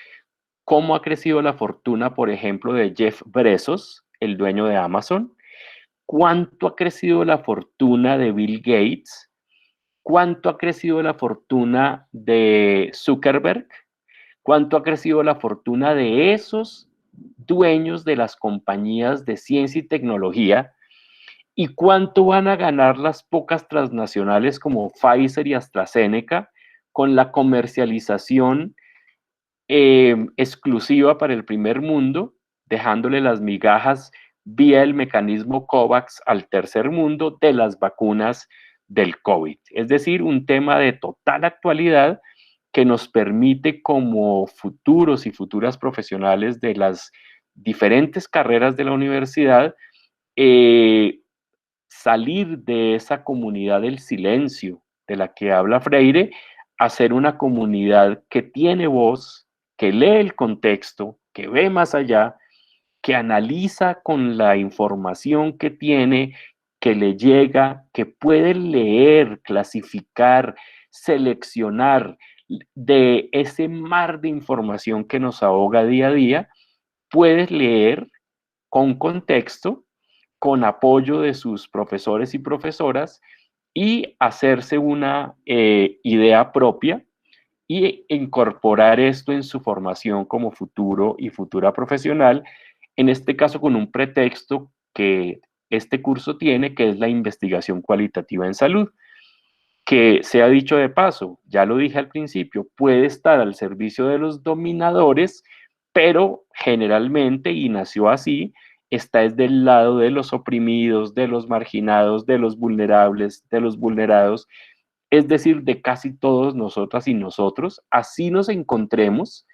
cómo ha crecido la fortuna, por ejemplo, de Jeff Bezos, el dueño de Amazon, cuánto ha crecido la fortuna de Bill Gates, cuánto ha crecido la fortuna de Zuckerberg, cuánto ha crecido la fortuna de esos dueños de las compañías de ciencia y tecnología, y cuánto van a ganar las pocas transnacionales como Pfizer y AstraZeneca con la comercialización exclusiva para el primer mundo, dejándole las migajas vía el mecanismo COVAX al tercer mundo de las vacunas del COVID. Es decir, un tema de total actualidad que nos permite, como futuros y futuras profesionales de las diferentes carreras de la universidad, salir de esa comunidad del silencio de la que habla Freire, a ser una comunidad que tiene voz, que lee el contexto, que ve más allá, que analiza con la información que tiene, que le llega, que puede leer, clasificar, seleccionar de ese mar de información que nos ahoga día a día, puedes leer con contexto, con apoyo de sus profesores y profesoras y hacerse una idea propia y incorporar esto en su formación como futuro y futura profesional, en este caso con un pretexto que este curso tiene, que es la investigación cualitativa en salud, que se ha dicho de paso, ya lo dije al principio, puede estar al servicio de los dominadores, pero generalmente, y nació así, está es del lado de los oprimidos, de los marginados, de los vulnerables, de los vulnerados, es decir, de casi todos nosotras y nosotros, así nos encontremos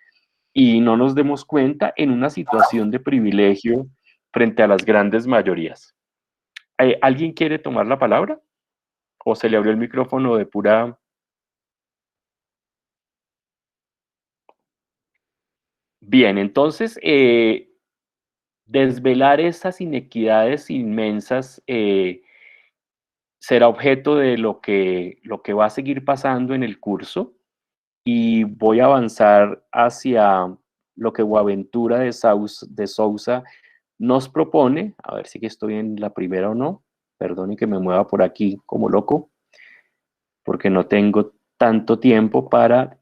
y no nos demos cuenta en una situación de privilegio frente a las grandes mayorías. ¿Alguien quiere tomar la palabra? ¿O se le abrió el micrófono de pura... Bien, entonces, desvelar esas inequidades inmensas será objeto de lo que va a seguir pasando en el curso y voy a avanzar hacia lo que Boaventura de Sousa nos propone. A ver si que estoy en la primera o no. Perdón y que me mueva por aquí como loco, porque no tengo tanto tiempo para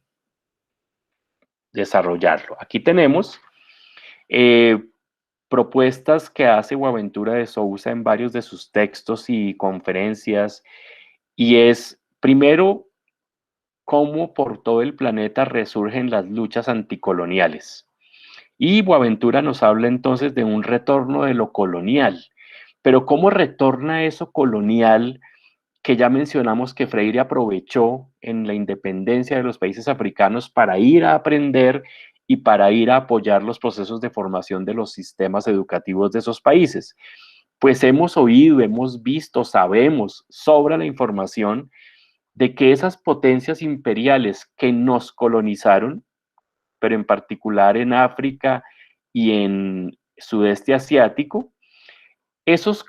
desarrollarlo. Aquí tenemos eh, propuestas que hace Boaventura de Sousa en varios de sus textos y conferencias, y es, primero, cómo por todo el planeta resurgen las luchas anticoloniales. Y Boaventura nos habla entonces de un retorno de lo colonial. Pero ¿cómo retorna eso colonial que ya mencionamos que Freire aprovechó en la independencia de los países africanos para ir a aprender y para ir a apoyar los procesos de formación de los sistemas educativos de esos países? Pues hemos oído, hemos visto, sabemos, sobra la información de que esas potencias imperiales que nos colonizaron, pero en particular en África y en sudeste asiático, esos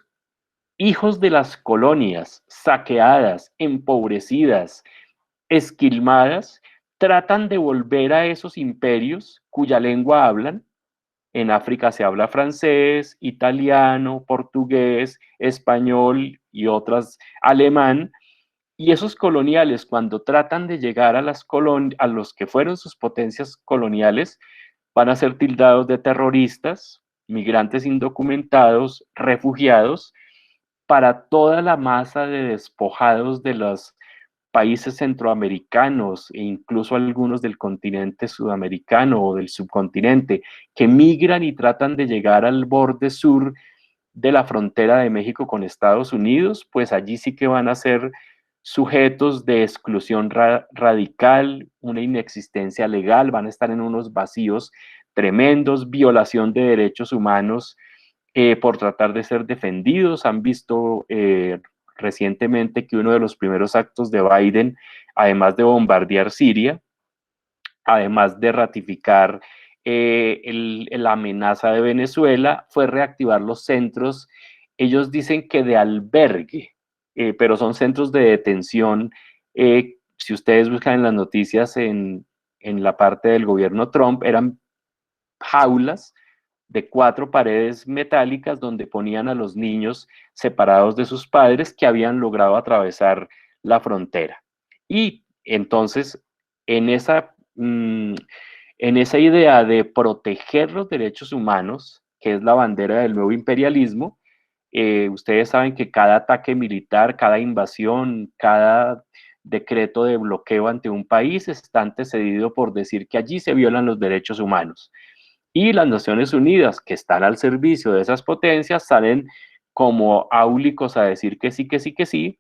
hijos de las colonias saqueadas, empobrecidas, esquilmadas, tratan de volver a esos imperios cuya lengua hablan. En África se habla francés, italiano, portugués, español y otras alemán. Y esos coloniales, cuando tratan de llegar a, a los que fueron sus potencias coloniales, van a ser tildados de terroristas, migrantes indocumentados, refugiados, para toda la masa de despojados de los países centroamericanos e incluso algunos del continente sudamericano o del subcontinente, que migran y tratan de llegar al borde sur de la frontera de México con Estados Unidos, pues allí sí que van a ser sujetos de exclusión radical, una inexistencia legal, van a estar en unos vacíos tremendos, violación de derechos humanos por tratar de ser defendidos. Han visto recientemente que uno de los primeros actos de Biden, además de bombardear Siria, además de ratificar la amenaza de Venezuela, fue reactivar los centros, ellos dicen que de albergue, pero son centros de detención. Si ustedes buscan en las noticias en la parte del gobierno Trump, eran jaulas de 4 paredes metálicas donde ponían a los niños separados de sus padres que habían logrado atravesar la frontera. Y entonces, en esa, en esa idea de proteger los derechos humanos, que es la bandera del nuevo imperialismo, ustedes saben que cada ataque militar, cada invasión, cada decreto de bloqueo ante un país está antecedido por decir que allí se violan los derechos humanos. Y las Naciones Unidas, que están al servicio de esas potencias, salen como áulicos a decir que sí, que sí, que sí,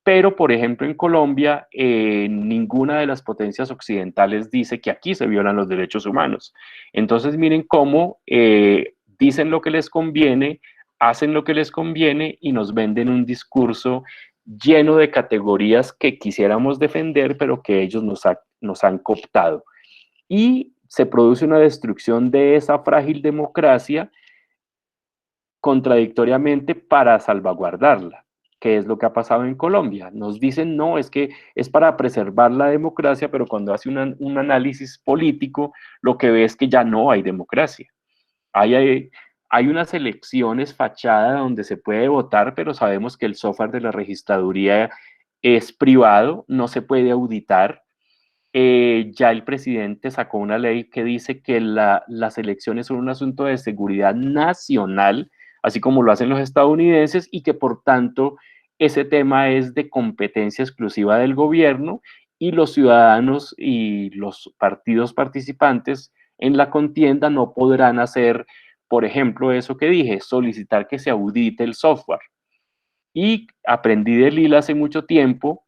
pero por ejemplo en Colombia ninguna de las potencias occidentales dice que aquí se violan los derechos humanos. Entonces miren cómo dicen lo que les conviene, hacen lo que les conviene y nos venden un discurso lleno de categorías que quisiéramos defender, pero que ellos nos han cooptado. Y se produce una destrucción de esa frágil democracia contradictoriamente para salvaguardarla, que es lo que ha pasado en Colombia. Nos dicen, no, es que es para preservar la democracia, pero cuando hace un análisis político, lo que ve es que ya no hay democracia. Hay, hay unas elecciones fachada donde se puede votar, pero sabemos que el software de la registraduría es privado, no se puede auditar. Ya el presidente sacó una ley que dice que las elecciones son un asunto de seguridad nacional, así como lo hacen los estadounidenses, y que por tanto ese tema es de competencia exclusiva del gobierno y los ciudadanos y los partidos participantes en la contienda no podrán hacer, por ejemplo, eso que dije, solicitar que se audite el software. Y aprendí de Lila hace mucho tiempo,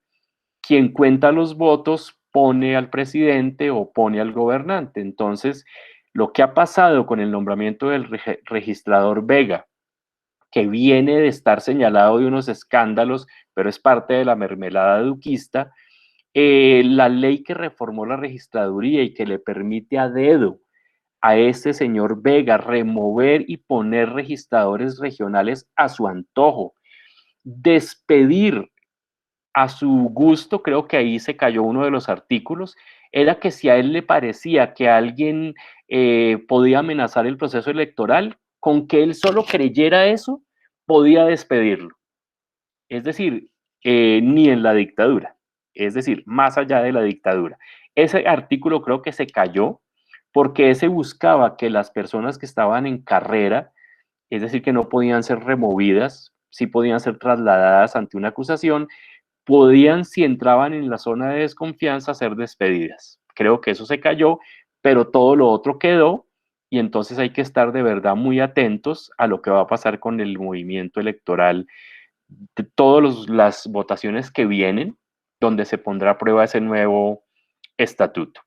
quien cuenta los votos pone al presidente o pone al gobernante. Entonces, lo que ha pasado con el nombramiento del registrador Vega, que viene de estar señalado de unos escándalos, pero es parte de la mermelada duquista, la ley que reformó la registraduría y que le permite a dedo a ese señor Vega remover y poner registradores regionales a su antojo, despedir a su gusto, creo que ahí se cayó uno de los artículos, era que si a él le parecía que alguien podía amenazar el proceso electoral, con que él solo creyera eso, podía despedirlo. Es decir, ni en la dictadura, es decir, más allá de la dictadura. Ese artículo creo que se cayó porque ese buscaba que las personas que estaban en carrera, es decir, que no podían ser removidas, sí podían ser trasladadas ante una acusación, podían, si entraban en la zona de desconfianza, ser despedidas. Creo que eso se cayó, pero todo lo otro quedó y entonces hay que estar de verdad muy atentos a lo que va a pasar con el movimiento electoral, de todas las votaciones que vienen, donde se pondrá a prueba ese nuevo estatuto.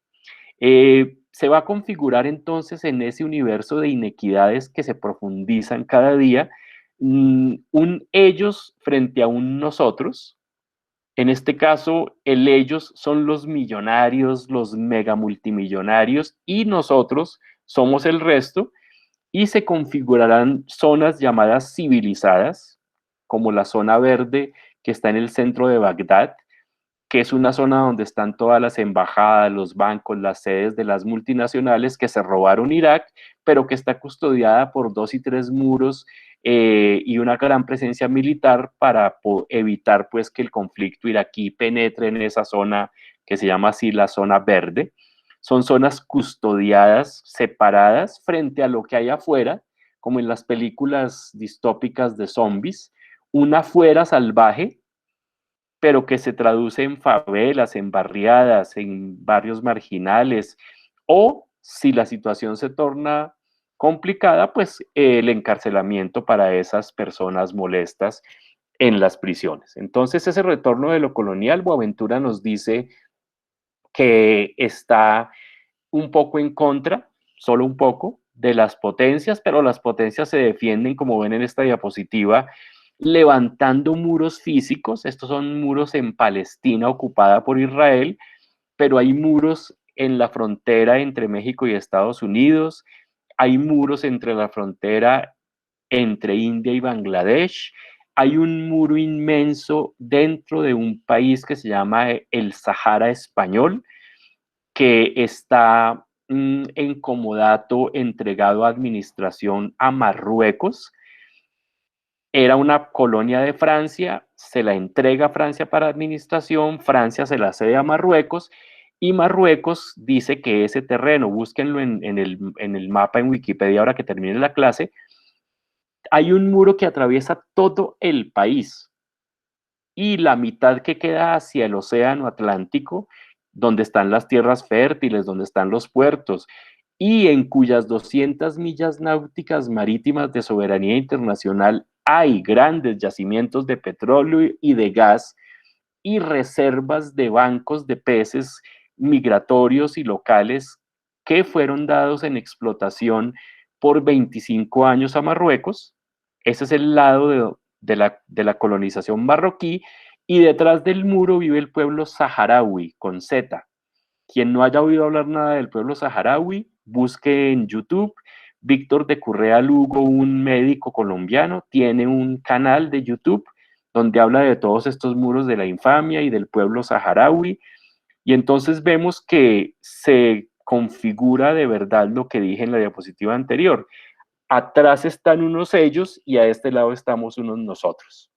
Se va a configurar entonces en ese universo de inequidades que se profundizan cada día, un ellos frente a un nosotros. En este caso, el ellos son los millonarios, los mega multimillonarios y nosotros somos el resto y se configurarán zonas llamadas civilizadas, como la zona verde que está en el centro de Bagdad, que es una zona donde están todas las embajadas, los bancos, las sedes de las multinacionales que se robaron Irak, pero que está custodiada por 2 y 3 muros y una gran presencia militar para evitar pues que el conflicto iraquí penetre en esa zona que se llama así la zona verde. Son zonas custodiadas, separadas frente a lo que hay afuera, como en las películas distópicas de zombies, una afuera salvaje pero que se traduce en favelas, en barriadas, en barrios marginales, o si la situación se torna complicada, pues el encarcelamiento para esas personas molestas en las prisiones. Entonces, ese retorno de lo colonial, Boaventura nos dice que está un poco en contra, solo un poco, de las potencias, pero las potencias se defienden, como ven en esta diapositiva, levantando muros físicos. Estos son muros en Palestina ocupada por Israel, pero hay muros en la frontera entre México y Estados Unidos, hay muros entre la frontera entre India y Bangladesh, hay un muro inmenso dentro de un país que se llama el Sahara Español, que está en comodato entregado a administración a Marruecos. Era una colonia de Francia, se la entrega a Francia para administración, Francia se la cede a Marruecos y Marruecos dice que ese terreno, búsquenlo en el mapa en Wikipedia ahora que termine la clase, hay un muro que atraviesa todo el país y la mitad que queda hacia el océano Atlántico, donde están las tierras fértiles, donde están los puertos, y en cuyas 200 millas náuticas marítimas de soberanía internacional hay grandes yacimientos de petróleo y de gas y reservas de bancos de peces migratorios y locales que fueron dados en explotación por 25 años a Marruecos. Ese es el lado de la colonización marroquí, y detrás del muro vive el pueblo saharaui, con Z. Quien no haya oído hablar nada del pueblo saharaui, busque en YouTube. Víctor de Currea Lugo, un médico colombiano, tiene un canal de YouTube donde habla de todos estos muros de la infamia y del pueblo saharaui. Y entonces vemos que se configura de verdad lo que dije en la diapositiva anterior. Atrás están unos ellos y a este lado estamos unos nosotros.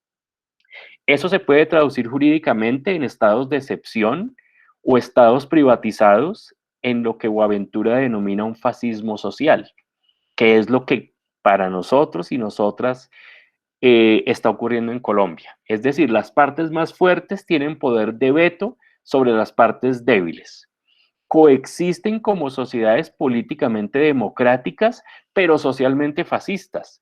Eso se puede traducir jurídicamente en estados de excepción o estados privatizados, en lo que Boaventura denomina un fascismo social, que es lo que para nosotros y nosotras está ocurriendo en Colombia. Es decir, las partes más fuertes tienen poder de veto sobre las partes débiles. Coexisten como sociedades políticamente democráticas, pero socialmente fascistas.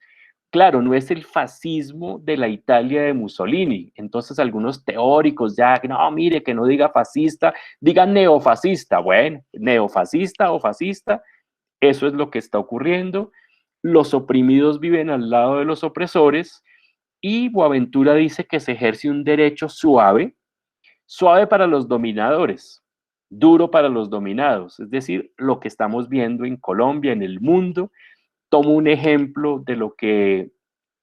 Claro, no es el fascismo de la Italia de Mussolini. Entonces algunos teóricos ya, no, mire, que no diga fascista, diga neofascista. Bueno, neofascista o fascista, eso es lo que está ocurriendo. Los oprimidos viven al lado de los opresores, y Boaventura dice que se ejerce un derecho suave, suave para los dominadores, duro para los dominados. Es decir, lo que estamos viendo en Colombia, en el mundo. Tomo un ejemplo de lo que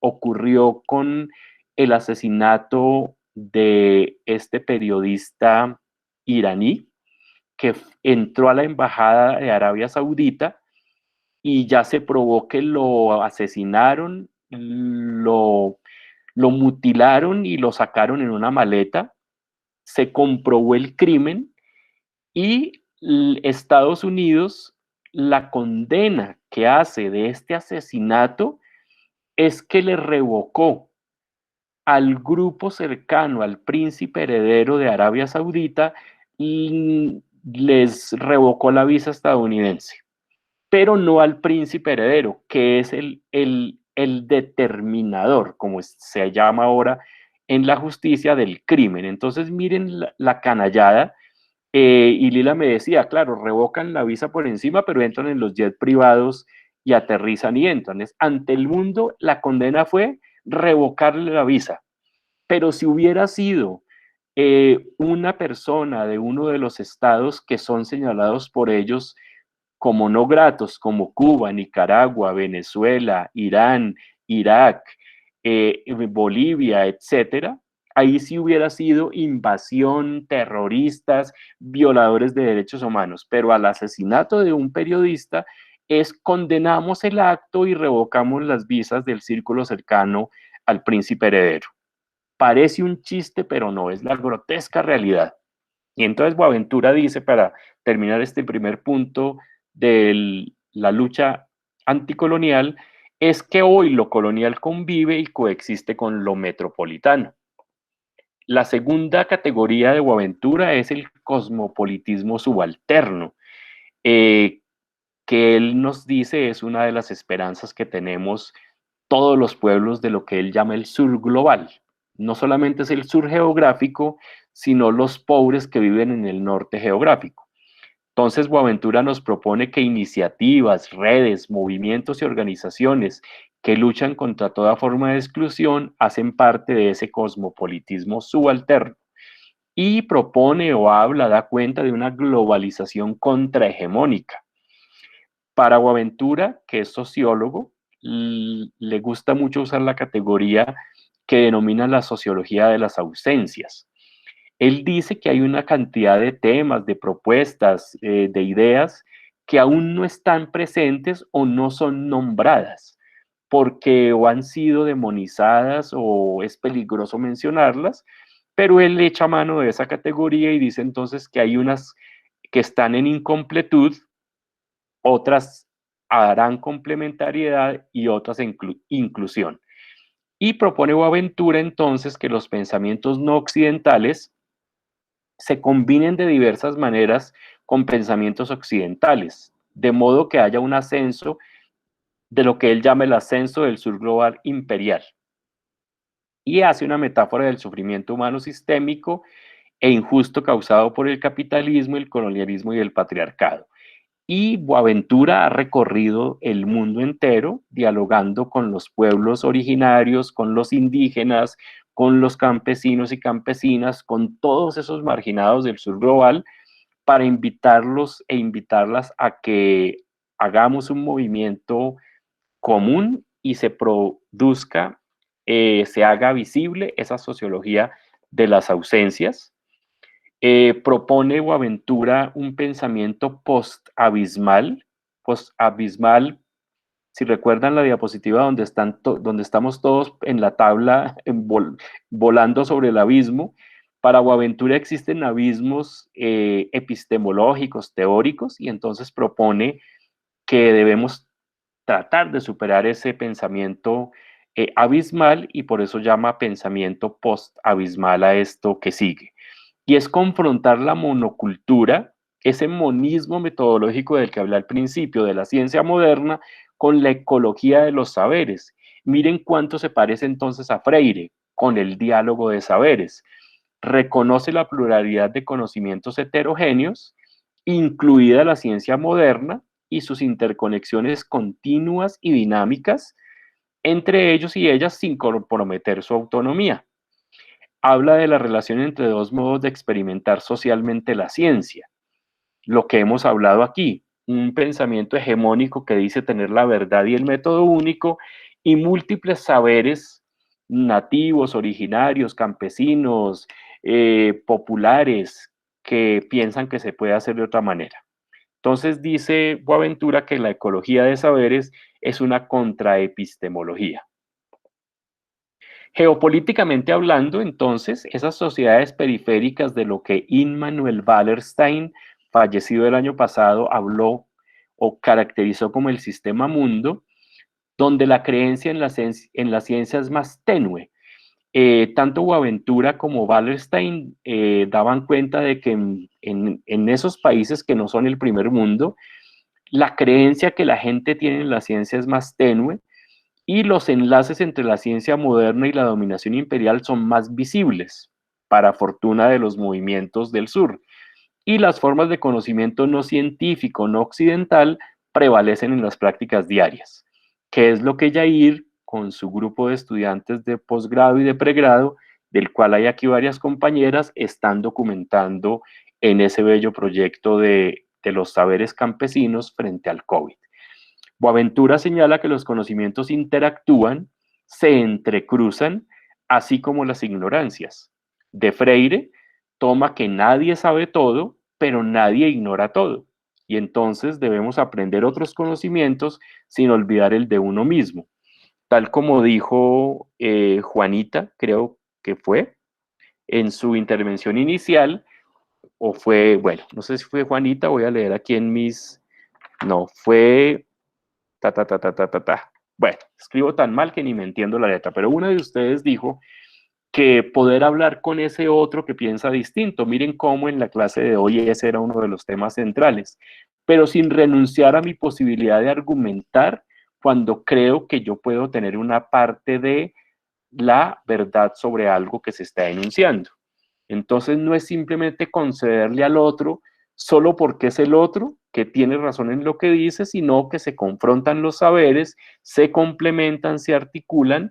ocurrió con el asesinato de este periodista iraní que entró a la embajada de Arabia Saudita y ya se probó que lo asesinaron, lo mutilaron y lo sacaron en una maleta. Se comprobó el crimen y Estados Unidos, la condena que hace de este asesinato es que le revocó al grupo cercano al príncipe heredero de Arabia Saudita y les revocó la visa estadounidense, pero no al príncipe heredero, que es el determinador, como se llama ahora en la justicia, del crimen. Entonces miren la canallada. Y Lila me decía, claro, revocan la visa por encima, pero entran en los jets privados y aterrizan y entran. Ante el mundo, la condena fue revocarle la visa. Pero si hubiera sido una persona de uno de los estados que son señalados por ellos como no gratos, como Cuba, Nicaragua, Venezuela, Irán, Irak, Bolivia, etcétera, ahí sí hubiera sido invasión, terroristas, violadores de derechos humanos, pero al asesinato de un periodista es condenamos el acto y revocamos las visas del círculo cercano al príncipe heredero. Parece un chiste, pero no, es la grotesca realidad. Y entonces Boaventura dice, para terminar este primer punto de la lucha anticolonial, es que hoy lo colonial convive y coexiste con lo metropolitano. La segunda categoría de Boaventura es el cosmopolitismo subalterno, eh, que él nos dice es una de las esperanzas que tenemos todos los pueblos de lo que él llama el sur global. No solamente es el sur geográfico, sino los pobres que viven en el norte geográfico. Entonces, Boaventura nos propone que iniciativas, redes, movimientos y organizaciones que luchan contra toda forma de exclusión hacen parte de ese cosmopolitismo subalterno, y propone o habla, da cuenta de una globalización contrahegemónica. Para Boaventura, que es sociólogo, le gusta mucho usar la categoría que denomina la sociología de las ausencias. Él dice que hay una cantidad de temas, de propuestas, de ideas que aún no están presentes o no son nombradas, porque o han sido demonizadas o es peligroso mencionarlas, pero él echa mano de esa categoría y dice entonces que hay unas que están en incompletud, otras harán complementariedad y otras inclusión. Y propone Boaventura entonces que los pensamientos no occidentales se combinen de diversas maneras con pensamientos occidentales, de modo que haya un ascenso de lo que él llama el ascenso del sur global imperial. Y hace una metáfora del sufrimiento humano sistémico e injusto causado por el capitalismo, el colonialismo y el patriarcado. y Boaventura ha recorrido el mundo entero dialogando con los pueblos originarios, con los indígenas, con los campesinos y campesinas, con todos esos marginados del sur global, para invitarlos e invitarlas a que hagamos un movimiento común y se produzca, se haga visible esa sociología de las ausencias. Propone Boaventura un pensamiento post-abismal. Si recuerdan la diapositiva donde estamos todos en la tabla volando sobre el abismo, para Boaventura existen abismos epistemológicos, teóricos, y entonces propone que debemos tratar de superar ese pensamiento abismal, y por eso llama pensamiento post-abismal a esto que sigue. Y es confrontar la monocultura, ese monismo metodológico del que hablé al principio, de la ciencia moderna, con la ecología de los saberes. Miren cuánto se parece entonces a Freire, con el diálogo de saberes. Reconoce la pluralidad de conocimientos heterogéneos, incluida la ciencia moderna y sus interconexiones continuas y dinámicas entre ellos y ellas sin comprometer su autonomía. Habla de la relación entre dos modos de experimentar socialmente la ciencia, lo que hemos hablado aquí, un pensamiento hegemónico que dice tener la verdad y el método único, y múltiples saberes nativos, originarios, campesinos, populares, que piensan que se puede hacer de otra manera. Entonces dice Boaventura que la ecología de saberes es una contraepistemología. Geopolíticamente hablando, entonces, esas sociedades periféricas de lo que Immanuel Wallerstein, fallecido el año pasado, habló o caracterizó como el sistema mundo, donde la creencia en la ciencia es más tenue. Tanto Boaventura como Wallerstein daban cuenta de que en esos países que no son el primer mundo, la creencia que la gente tiene en la ciencia es más tenue, y los enlaces entre la ciencia moderna y la dominación imperial son más visibles, para fortuna de los movimientos del sur. Y las formas de conocimiento no científico, no occidental, prevalecen en las prácticas diarias, que es lo que Yair, con su grupo de estudiantes de posgrado y de pregrado, del cual hay aquí varias compañeras, están documentando en ese bello proyecto de los saberes campesinos frente al COVID. Boaventura señala que los conocimientos interactúan, se entrecruzan, así como las ignorancias. De Freire toma que nadie sabe todo, pero nadie ignora todo. Y entonces debemos aprender otros conocimientos sin olvidar el de uno mismo. Tal como dijo Juanita, creo que fue, en su intervención inicial, o fue, bueno, no sé si fue Juanita, voy a leer aquí en mis, no, fue ta, ta, ta, ta, ta, ta, ta. Bueno, escribo tan mal que ni me entiendo la letra, pero una de ustedes dijo que poder hablar con ese otro que piensa distinto. Miren cómo en la clase de hoy ese era uno de los temas centrales, pero sin renunciar a mi posibilidad de argumentar cuando creo que yo puedo tener una parte de la verdad sobre algo que se está enunciando. Entonces no es simplemente concederle al otro solo porque es el otro que tiene razón en lo que dice, sino que se confrontan los saberes, se complementan, se articulan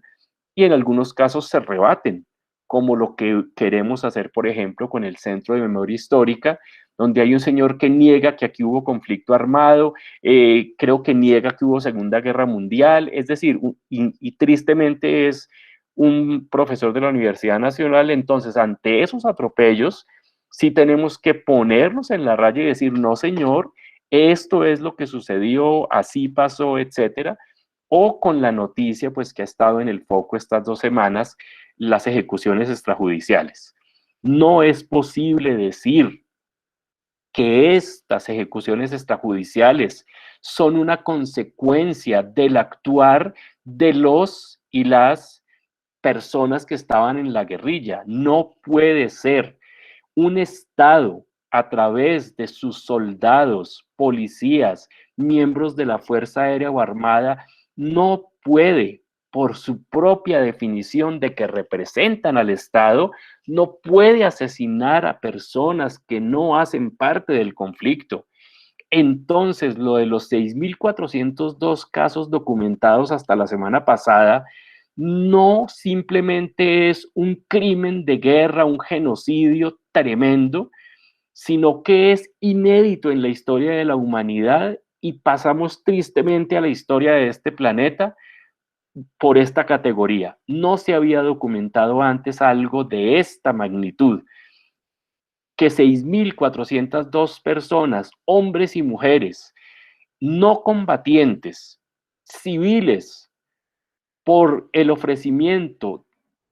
y en algunos casos se rebaten, como lo que queremos hacer, por ejemplo, con el Centro de Memoria Histórica, donde hay un señor que niega que aquí hubo conflicto armado, creo que niega que hubo Segunda Guerra Mundial, es decir, y tristemente es un profesor de la Universidad Nacional. Entonces, ante esos atropellos, sí tenemos que ponernos en la raya y decir, no, señor, esto es lo que sucedió, así pasó, etcétera. O con la noticia, pues, que ha estado en el foco estas 2 semanas, las ejecuciones extrajudiciales. No es posible decir que estas ejecuciones extrajudiciales son una consecuencia del actuar de los y las personas que estaban en la guerrilla. No puede ser. Un Estado, a través de sus soldados, policías, miembros de la Fuerza Aérea o Armada, no puede, por su propia definición de que representan al Estado, no puede asesinar a personas que no hacen parte del conflicto. Entonces, lo de los 6.402 casos documentados hasta la semana pasada no simplemente es un crimen de guerra, un genocidio tremendo, sino que es inédito en la historia de la humanidad y pasamos tristemente a la historia de este planeta por esta categoría. No se había documentado antes algo de esta magnitud, que 6.402 personas, hombres y mujeres, no combatientes, civiles, por el ofrecimiento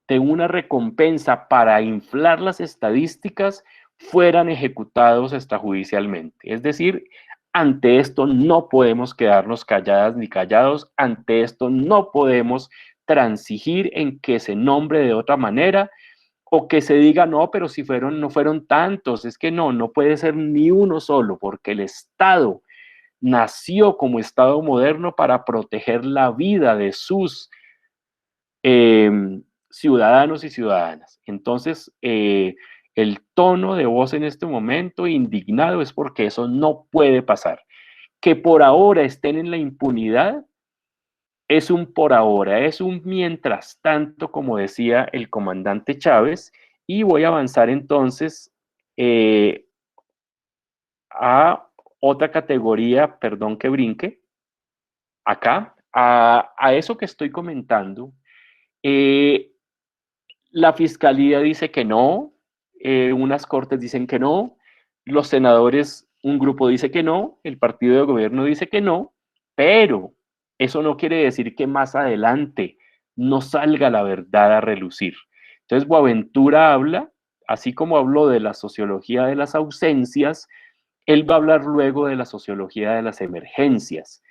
de una recompensa para inflar las estadísticas, fueran ejecutados extrajudicialmente. Es decir, ante esto no podemos quedarnos calladas ni callados, ante esto no podemos transigir en que se nombre de otra manera o que se diga, no, pero si fueron, no fueron tantos, es que no puede ser ni uno solo, porque el Estado nació como Estado moderno para proteger la vida de sus eh, ciudadanos y ciudadanas. Entonces, el tono de voz en este momento indignado es porque eso no puede pasar. Que por ahora estén en la impunidad es un por ahora, es un mientras tanto, como decía el comandante Chávez, y voy a avanzar entonces a otra categoría, perdón que brinque, acá, a eso que estoy comentando. Eh, La fiscalía dice que no, unas cortes dicen que no, los senadores, un grupo dice que no, el partido de gobierno dice que no, pero eso no quiere decir que más adelante no salga la verdad a relucir. Entonces, Boaventura habla, así como habló de la sociología de las ausencias, él va a hablar luego de la sociología de las emergencias.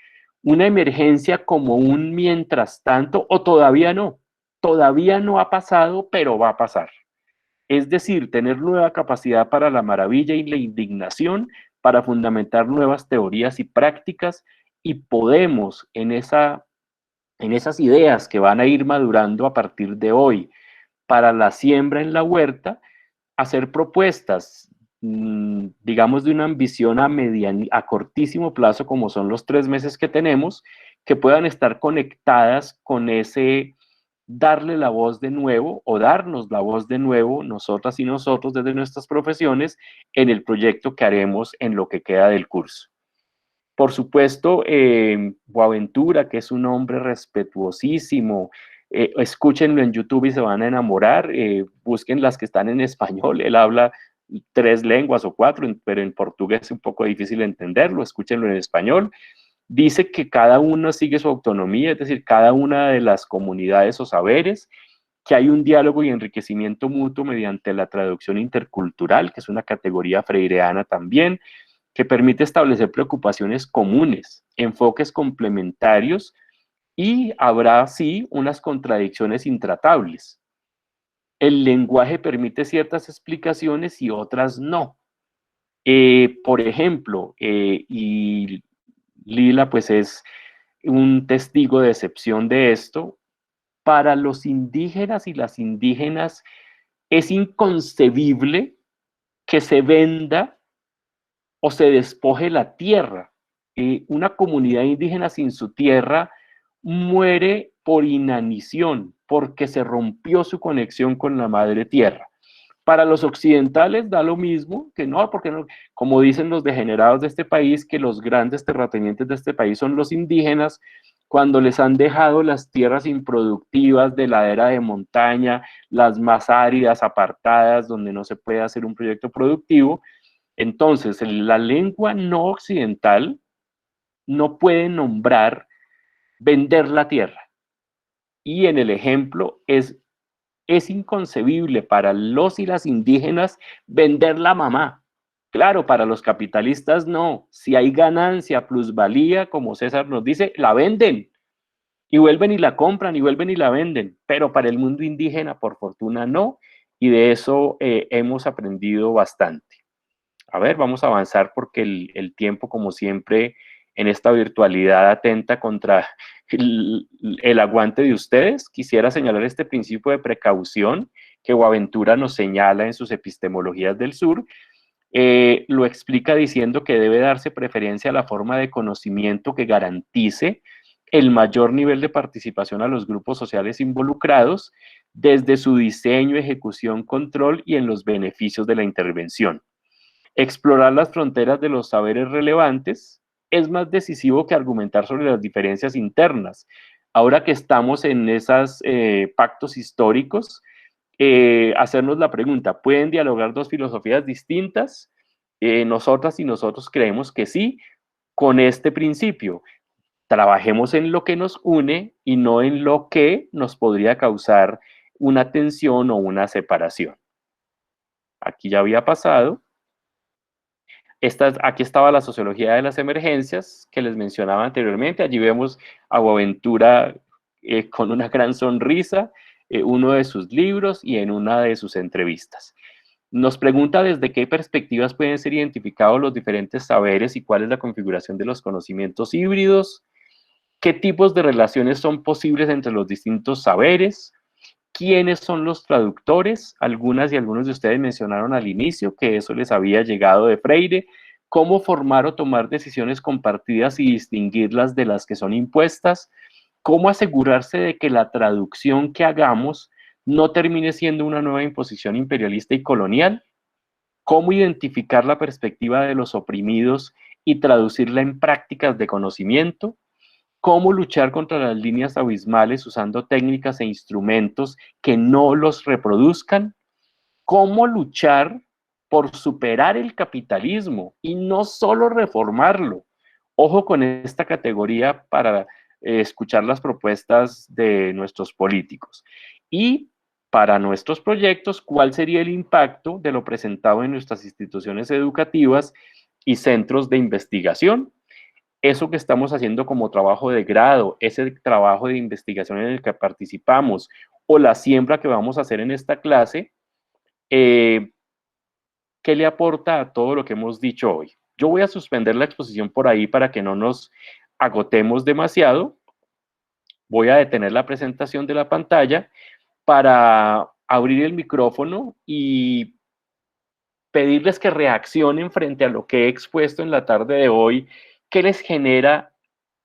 Una emergencia como un mientras tanto, o todavía no ha pasado, pero va a pasar. Es decir, tener nueva capacidad para la maravilla y la indignación, para fundamentar nuevas teorías y prácticas, y podemos en esas ideas que van a ir madurando a partir de hoy para la siembra en la huerta, hacer propuestas, digamos, de una ambición a cortísimo plazo, como son los 3 meses que tenemos, que puedan estar conectadas con ese darle la voz de nuevo o darnos la voz de nuevo, nosotras y nosotros desde nuestras profesiones, en el proyecto que haremos en lo que queda del curso. Por supuesto, Boaventura, que es un hombre respetuosísimo, escúchenlo en YouTube y se van a enamorar, busquen las que están en español, él habla 3 lenguas o 4, pero en portugués es un poco difícil entenderlo, escúchenlo en español. Dice que cada uno sigue su autonomía, es decir, cada una de las comunidades o saberes, que hay un diálogo y enriquecimiento mutuo mediante la traducción intercultural, que es una categoría freireana también, que permite establecer preocupaciones comunes, enfoques complementarios y habrá, sí, unas contradicciones intratables. El lenguaje permite ciertas explicaciones y otras no. Por ejemplo, y Lila pues es un testigo de excepción de esto, para los indígenas y las indígenas es inconcebible que se venda o se despoje la tierra. Una comunidad indígena sin su tierra muere por inanición, porque se rompió su conexión con la madre tierra. Para los occidentales da lo mismo, que no, porque no, como dicen los degenerados de este país, que los grandes terratenientes de este país son los indígenas, cuando les han dejado las tierras improductivas de ladera de montaña, las más áridas, apartadas, donde no se puede hacer un proyecto productivo. Entonces, la lengua no occidental no puede nombrar vender la tierra. Y en el ejemplo es inconcebible para los y las indígenas vender la mamá. Claro, para los capitalistas no. Si hay ganancia, plusvalía, como César nos dice, la venden. Y vuelven y la compran y vuelven y la venden. Pero para el mundo indígena, por fortuna, no. Y de eso hemos aprendido bastante. A ver, vamos a avanzar porque el tiempo, como siempre, en esta virtualidad atenta contra el aguante de ustedes. Quisiera señalar este principio de precaución que Boaventura nos señala en sus epistemologías del sur, Lo explica diciendo que debe darse preferencia a la forma de conocimiento que garantice el mayor nivel de participación a los grupos sociales involucrados desde su diseño, ejecución, control y en los beneficios de la intervención. Explorar las fronteras de los saberes relevantes es más decisivo que argumentar sobre las diferencias internas. Ahora que estamos en esos pactos históricos, hacernos la pregunta, ¿pueden dialogar dos filosofías distintas? Nosotras y nosotros creemos que sí, con este principio. Trabajemos en lo que nos une y no en lo que nos podría causar una tensión o una separación. Aquí ya había pasado. Aquí estaba la sociología de las emergencias que les mencionaba anteriormente. Allí vemos a Boaventura con una gran sonrisa, uno de sus libros y en una de sus entrevistas. Nos pregunta desde qué perspectivas pueden ser identificados los diferentes saberes y cuál es la configuración de los conocimientos híbridos, qué tipos de relaciones son posibles entre los distintos saberes, quiénes son los traductores. Algunas y algunos de ustedes mencionaron al inicio que eso les había llegado de Freire, cómo formar o tomar decisiones compartidas y distinguirlas de las que son impuestas, cómo asegurarse de que la traducción que hagamos no termine siendo una nueva imposición imperialista y colonial, cómo identificar la perspectiva de los oprimidos y traducirla en prácticas de conocimiento, cómo luchar contra las líneas abismales usando técnicas e instrumentos que no los reproduzcan, cómo luchar por superar el capitalismo y no solo reformarlo. Ojo con esta categoría para escuchar las propuestas de nuestros políticos. Y para nuestros proyectos, ¿cuál sería el impacto de lo presentado en nuestras instituciones educativas y centros de investigación? Eso que estamos haciendo como trabajo de grado, ese trabajo de investigación en el que participamos o la siembra que vamos a hacer en esta clase, ¿qué le aporta a todo lo que hemos dicho hoy? Yo voy a suspender la exposición por ahí para que no nos agotemos demasiado. Voy a detener la presentación de la pantalla para abrir el micrófono y pedirles que reaccionen frente a lo que he expuesto en la tarde de hoy, qué les genera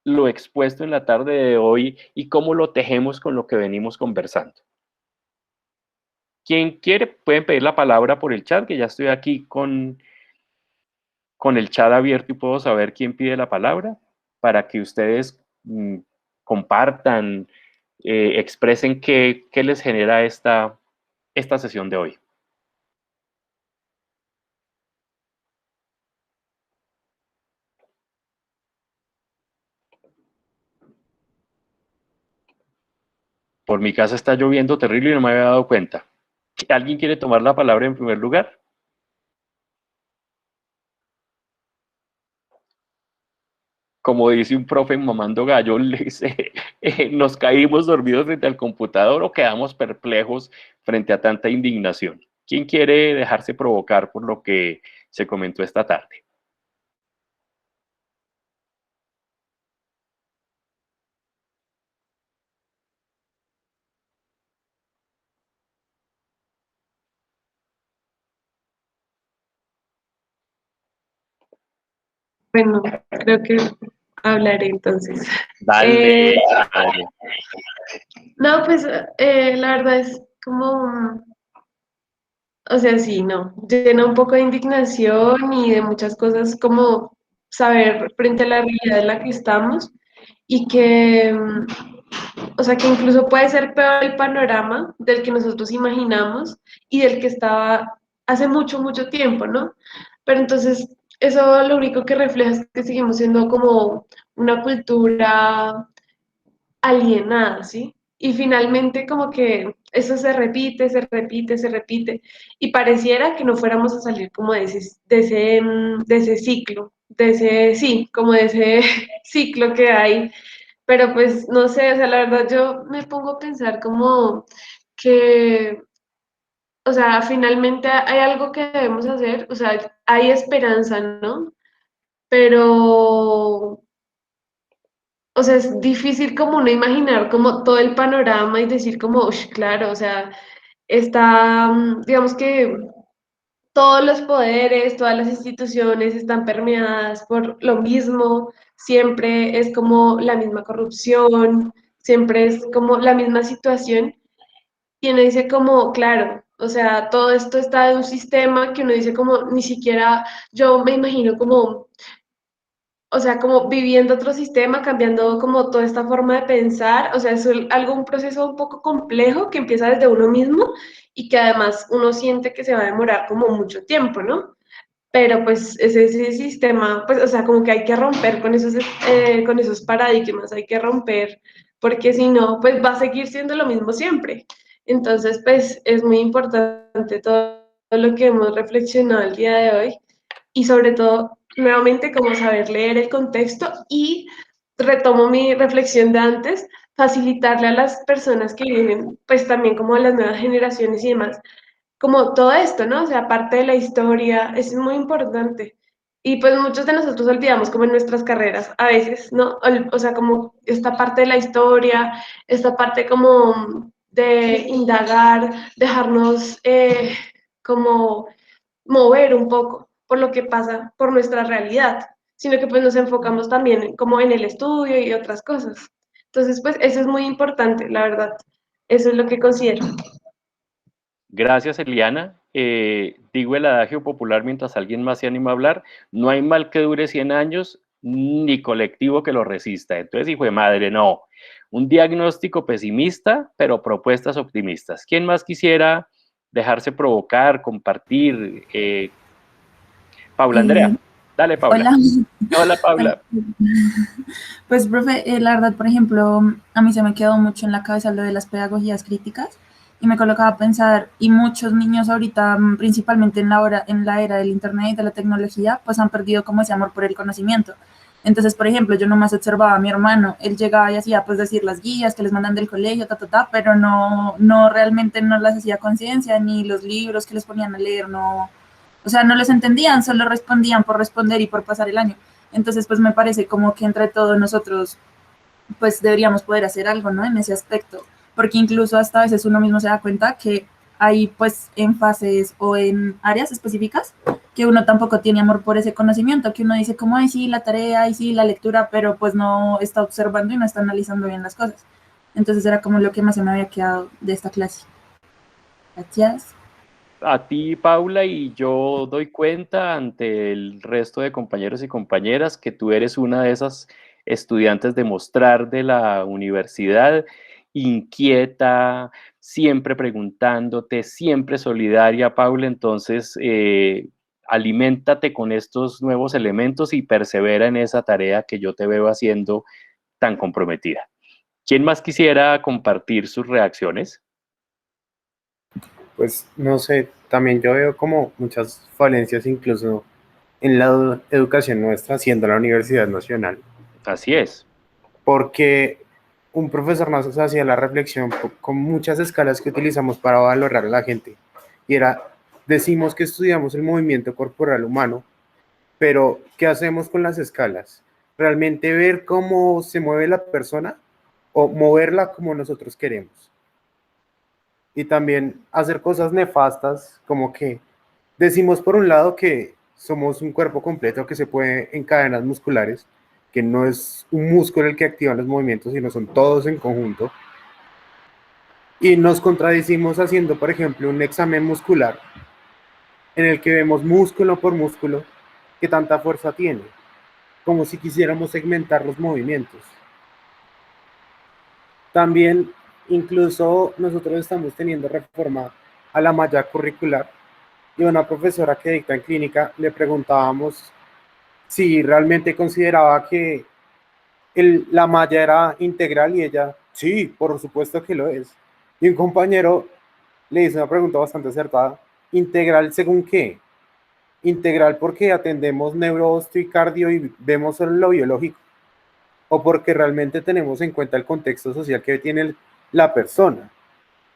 lo expuesto en la tarde de hoy y cómo lo tejemos con lo que venimos conversando. Quien quiere, pueden pedir la palabra por el chat, que ya estoy aquí con el chat abierto y puedo saber quién pide la palabra para que ustedes compartan, expresen qué les genera esta sesión de hoy. Por mi casa está lloviendo terrible y no me había dado cuenta. ¿Alguien quiere tomar la palabra en primer lugar? Como dice un profe mamando gallo, nos caímos dormidos frente al computador o quedamos perplejos frente a tanta indignación. ¿Quién quiere dejarse provocar por lo que se comentó esta tarde? Bueno, creo que hablaré entonces. Dale, Eh, dale. no, pues la verdad es como, o sea, sí, no, llena un poco de indignación y de muchas cosas como saber frente a la realidad en la que estamos y que, o sea, que incluso puede ser peor el panorama del que nosotros imaginamos y del que estaba hace mucho, mucho tiempo, ¿no? Pero entonces, eso lo único que refleja es que seguimos siendo como una cultura alienada, ¿sí? Y finalmente como que eso se repite, se repite, se repite, y pareciera que no fuéramos a salir como de ese ciclo, de ese, sí, como de ese ciclo que hay, pero pues no sé, o sea, la verdad yo me pongo a pensar como que, o sea, finalmente hay algo que debemos hacer, o sea, hay esperanza, ¿no? Pero o sea, es difícil como no imaginar como todo el panorama y decir como, "Ush, claro, o sea, está, digamos que todos los poderes, todas las instituciones están permeadas por lo mismo, siempre es como la misma corrupción, siempre es como la misma situación. Y uno dice como, claro, o sea, todo esto está de un sistema que uno dice como, ni siquiera yo me imagino como, o sea, como viviendo otro sistema, cambiando como toda esta forma de pensar, o sea, es algo, un proceso un poco complejo que empieza desde uno mismo y que además uno siente que se va a demorar como mucho tiempo, ¿no? Pero pues ese sistema, pues, o sea, como que hay que romper con esos paradigmas, hay que romper, porque si no, pues va a seguir siendo lo mismo siempre. Entonces, pues es muy importante todo lo que hemos reflexionado el día de hoy y sobre todo, nuevamente, como saber leer el contexto y retomo mi reflexión de antes, facilitarle a las personas que vienen, pues también como a las nuevas generaciones y demás, como todo esto, ¿no? O sea, parte de la historia es muy importante. Y pues muchos de nosotros olvidamos como en nuestras carreras, a veces, ¿no? O sea, como esta parte de la historia, esta parte como de indagar, dejarnos como mover un poco por lo que pasa por nuestra realidad, sino que pues nos enfocamos también como en el estudio y otras cosas. Entonces, pues eso es muy importante, la verdad. Eso es lo que considero. Gracias, Eliana. Digo el adagio popular mientras alguien más se anima a hablar, no hay mal que dure 100 años, ni colectivo que lo resista. Entonces, hijo de madre, no. Un diagnóstico pesimista, pero propuestas optimistas. ¿Quién más quisiera dejarse provocar, compartir? Paula Eh, Andrea, dale, Paula. Hola. Hola, Hola. Paula. Pues, profe, la verdad, por ejemplo, a mí se me quedó mucho en la cabeza lo de las pedagogías críticas y me colocaba a pensar, y muchos niños ahorita, principalmente en la era del internet y de la tecnología, pues han perdido como ese amor por el conocimiento. Entonces, por ejemplo, yo nomás observaba a mi hermano, él llegaba y hacía, pues, decir las guías que les mandan del colegio, pero no realmente no las hacía conciencia, ni los libros que les ponían a leer, no, o sea, no los entendían, solo respondían por responder y por pasar el año. Entonces, pues me parece como que entre todos nosotros, pues deberíamos poder hacer algo, ¿no? En ese aspecto, porque incluso hasta a veces uno mismo se da cuenta que hay pues en fases o en áreas específicas que uno tampoco tiene amor por ese conocimiento, que uno dice como, ay, sí, la tarea, ay, sí, la lectura, pero pues no está observando y no está analizando bien las cosas. Entonces era como lo que más se me había quedado de esta clase. Gracias. A ti, Paula, y yo doy cuenta ante el resto de compañeros y compañeras que tú eres una de esas estudiantes de mostrar de la universidad, inquieta, siempre preguntándote, siempre solidaria, Paula. Entonces, aliméntate con estos nuevos elementos y persevera en esa tarea que yo te veo haciendo tan comprometida. ¿Quién más quisiera compartir sus reacciones? Pues no sé, también yo veo como muchas falencias incluso en la educación nuestra, siendo la Universidad Nacional, Así es. porque un profesor nos hacía la reflexión con muchas escalas que utilizamos para valorar a la gente, y era, decimos que estudiamos el movimiento corporal humano, pero ¿qué hacemos con las escalas? ¿Realmente ver cómo se mueve la persona o moverla como nosotros queremos? Y también hacer cosas nefastas, como que decimos por un lado que somos un cuerpo completo que se puede en cadenas musculares, que no es un músculo el que activa los movimientos, sino son todos en conjunto. Y nos contradecimos haciendo, por ejemplo, un examen muscular en el que vemos músculo por músculo qué tanta fuerza tiene, como si quisiéramos segmentar los movimientos. También, incluso nosotros estamos teniendo reforma a la malla curricular, y a una profesora que dicta en clínica le preguntábamos si realmente consideraba que la malla era integral, y ella, sí, por supuesto que lo es. Y un compañero le hizo una pregunta bastante acertada: ¿integral según qué? ¿Integral porque atendemos neuro, y cardio y vemos solo lo biológico? ¿O porque realmente tenemos en cuenta el contexto social que tiene la persona?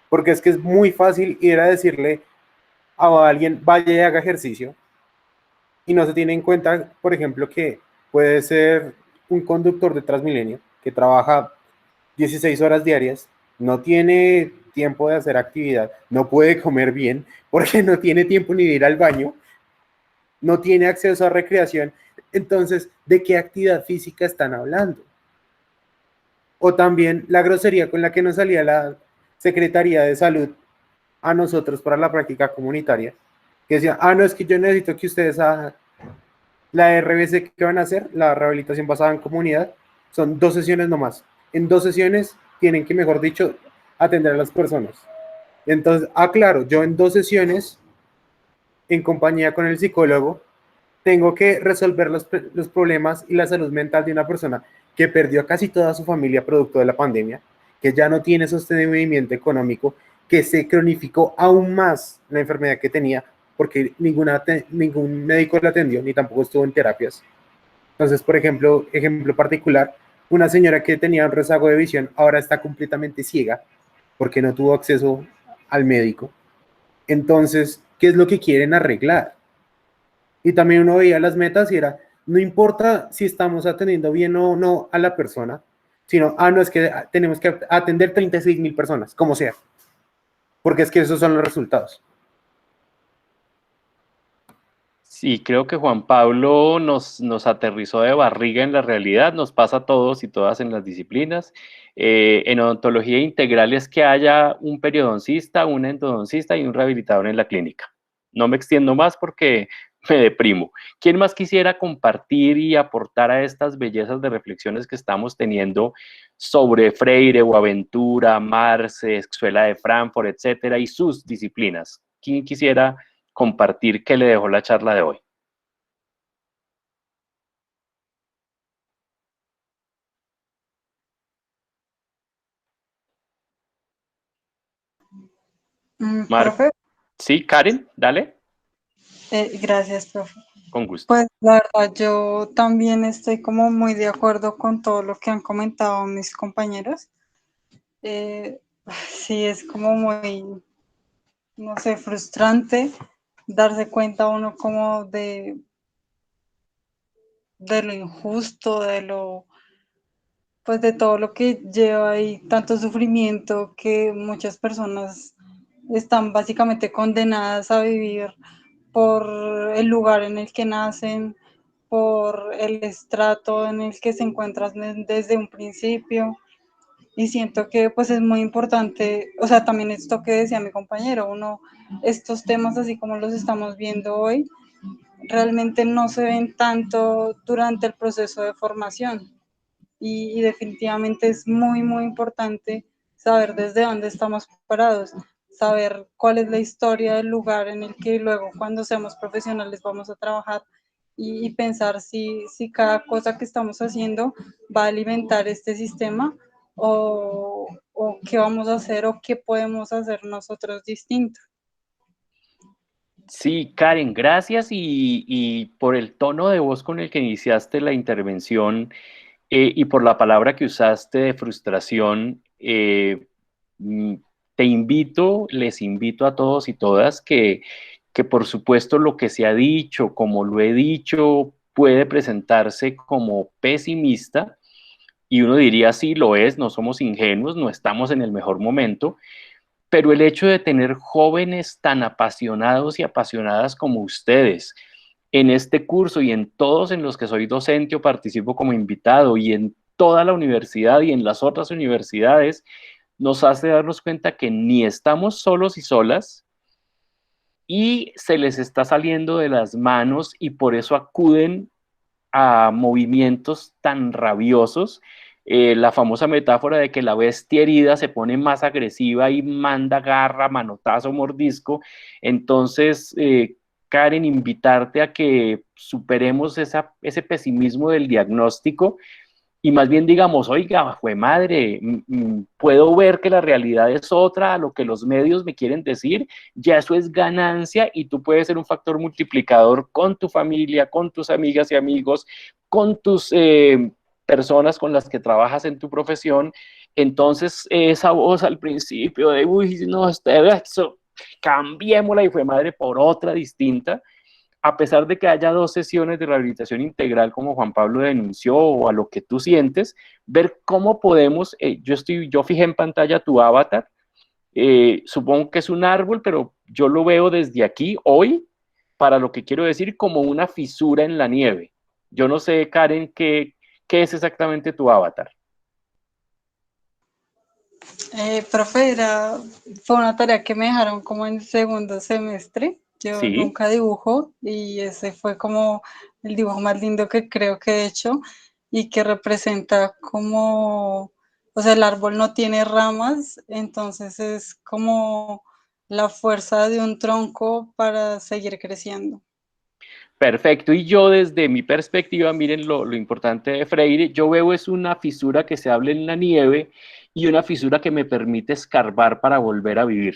Porque es que es muy fácil ir a decirle a alguien, vaya y haga ejercicio, y no se tiene en cuenta, por ejemplo, que puede ser un conductor de Transmilenio que trabaja 16 horas diarias, no tiene tiempo de hacer actividad, no puede comer bien porque no tiene tiempo ni de ir al baño, no tiene acceso a recreación. Entonces, ¿de qué actividad física están hablando? O también la grosería con la que nos salía la Secretaría de Salud a nosotros para la práctica comunitaria, que decía, no, es que yo necesito que ustedes hagan la RBC que van a hacer, la rehabilitación basada en comunidad, son 2 sesiones nomás. En 2 sesiones tienen que, mejor dicho, atender a las personas. Entonces, claro, yo en 2 sesiones, en compañía con el psicólogo, tengo que resolver los problemas y la salud mental de una persona que perdió casi toda su familia producto de la pandemia, que ya no tiene sostenimiento económico, que se cronificó aún más la enfermedad que tenía, porque ningún médico la atendió, ni tampoco estuvo en terapias. Entonces, por ejemplo, ejemplo particular, una señora que tenía un rezago de visión ahora está completamente ciega porque no tuvo acceso al médico. Entonces, ¿qué es lo que quieren arreglar? Y también uno veía las metas y era, no importa si estamos atendiendo bien o no a la persona, sino, no, es que tenemos que atender 36,000 personas, como sea, porque es que esos son los resultados. Sí, creo que Juan Pablo nos aterrizó de barriga en la realidad, nos pasa a todos y todas en las disciplinas. En odontología integral es que haya un periodoncista, un endodoncista y un rehabilitador en la clínica. No me extiendo más porque me deprimo. ¿Quién más quisiera compartir y aportar a estas bellezas de reflexiones que estamos teniendo sobre Freire, Boaventura, Marx, Escuela de Frankfurt, etcétera, y sus disciplinas? ¿Quién quisiera compartir qué le dejó la charla de hoy? Marc, Profe, sí, Karen, dale, gracias, profe. con gusto. Pues la verdad, yo también estoy como muy de acuerdo con todo lo que han comentado mis compañeros. Sí, es como muy, no sé, frustrante darse cuenta uno como de lo injusto, pues de todo lo que lleva ahí, tanto sufrimiento que muchas personas están básicamente condenadas a vivir por el lugar en el que nacen, por el estrato en el que se encuentran desde un principio. Y siento que pues es muy importante, o sea, también esto que decía mi compañero, estos temas así como los estamos viendo hoy, realmente no se ven tanto durante el proceso de formación. Y definitivamente es muy, muy importante saber desde dónde estamos parados, saber cuál es la historia del lugar en el que luego cuando seamos profesionales vamos a trabajar y pensar si cada cosa que estamos haciendo va a alimentar este sistema o qué vamos a hacer o qué podemos hacer nosotros distinto. Sí, Karen, gracias y por el tono de voz con el que iniciaste la intervención y por la palabra que usaste de frustración. Mm, Te invito, les invito a todos y todas que por supuesto lo que se ha dicho, como lo he dicho, puede presentarse como pesimista y uno diría sí, lo es, no somos ingenuos, no estamos en el mejor momento, pero el hecho de tener jóvenes tan apasionados y apasionadas como ustedes en este curso y en todos en los que soy docente o participo como invitado y en toda la universidad y en las otras universidades, nos hace darnos cuenta que ni estamos solos y solas y se les está saliendo de las manos y por eso acuden a movimientos tan rabiosos. La famosa metáfora de que la bestia herida se pone más agresiva y manda garra, manotazo, mordisco. Entonces, Karen, invitarte a que superemos ese pesimismo del diagnóstico y más bien digamos, oiga, fue madre, puedo ver que la realidad es otra a lo que los medios me quieren decir, ya eso es ganancia y tú puedes ser un factor multiplicador con tu familia, con tus amigas y amigos, con tus personas con las que trabajas en tu profesión. Entonces, esa voz al principio de, uy, no, eso, cambiémosla y fue madre por otra distinta, a pesar de que haya 2 sesiones de rehabilitación integral, como Juan Pablo denunció, o a lo que tú sientes, ver cómo podemos, yo fijé en pantalla tu avatar, Supongo que es un árbol, pero yo lo veo desde aquí, hoy, para lo que quiero decir, como una fisura en la nieve. Yo no sé, Karen, qué es exactamente tu avatar. Profe, fue una tarea que me dejaron como en segundo semestre. Yo Sí, nunca dibujo y ese fue como el dibujo más lindo que creo que he hecho y que representa como, o sea, el árbol no tiene ramas, entonces es como la fuerza de un tronco para seguir creciendo. perfecto. Y yo desde mi perspectiva, miren lo importante de Freire, yo veo es una fisura que se abre en la nieve y una fisura que me permite escarbar para volver a vivir.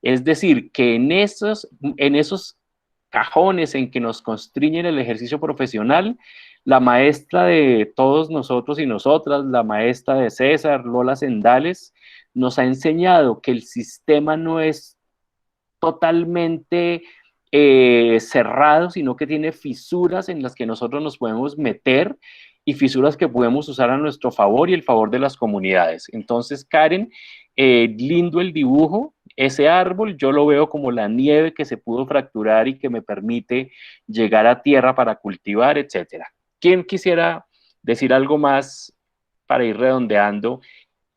Es decir, que en esos cajones en que nos constriñen el ejercicio profesional, la maestra de todos nosotros y nosotras, la maestra de César, Lola Sendales, nos ha enseñado que el sistema no es totalmente cerrado, sino que tiene fisuras en las que nosotros nos podemos meter y fisuras que podemos usar a nuestro favor y el favor de las comunidades. Entonces, Karen, lindo el dibujo, ese árbol yo lo veo como la nieve que se pudo fracturar y que me permite llegar a tierra para cultivar, etcétera. ¿Quién quisiera decir algo más para ir redondeando?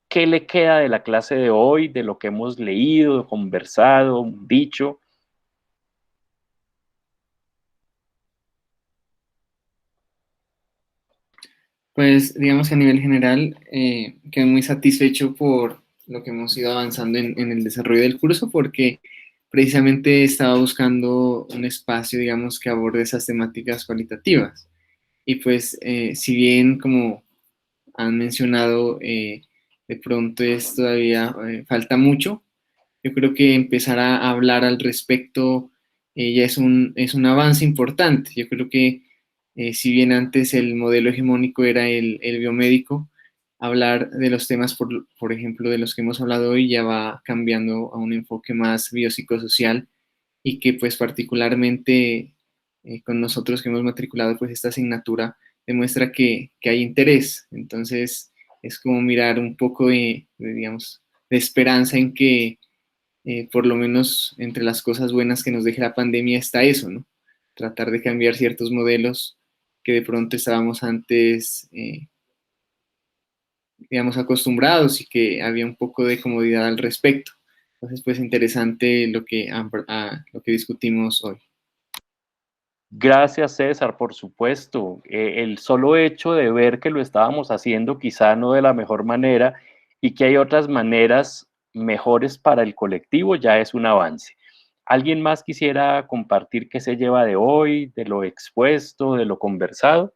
¿Qué le queda de la clase de hoy, de lo que hemos leído, conversado, dicho? Pues digamos que a nivel general quedé muy satisfecho por lo que hemos ido avanzando en el desarrollo del curso porque precisamente estaba buscando un espacio, digamos, que aborde esas temáticas cualitativas. Y pues si bien como han mencionado, de pronto es todavía falta mucho, yo creo que empezar a hablar al respecto ya es un avance importante. Yo creo que si bien antes el modelo hegemónico era el biomédico, hablar de los temas, por ejemplo, de los que hemos hablado hoy, ya va cambiando a un enfoque más biopsicosocial y que pues particularmente con nosotros que hemos matriculado pues esta asignatura demuestra que hay interés. Entonces es como mirar un poco digamos, de esperanza en que por lo menos entre las cosas buenas que nos deje la pandemia está eso, ¿no? Tratar de cambiar ciertos modelos que de pronto estábamos antes, digamos, acostumbrados y que había un poco de comodidad al respecto. Entonces, pues interesante lo que discutimos hoy. Gracias, César, por supuesto. El solo hecho de ver que lo estábamos haciendo quizá no de la mejor manera y que hay otras maneras mejores para el colectivo ya es un avance. ¿Alguien más quisiera compartir qué se lleva de hoy, de lo expuesto, de lo conversado?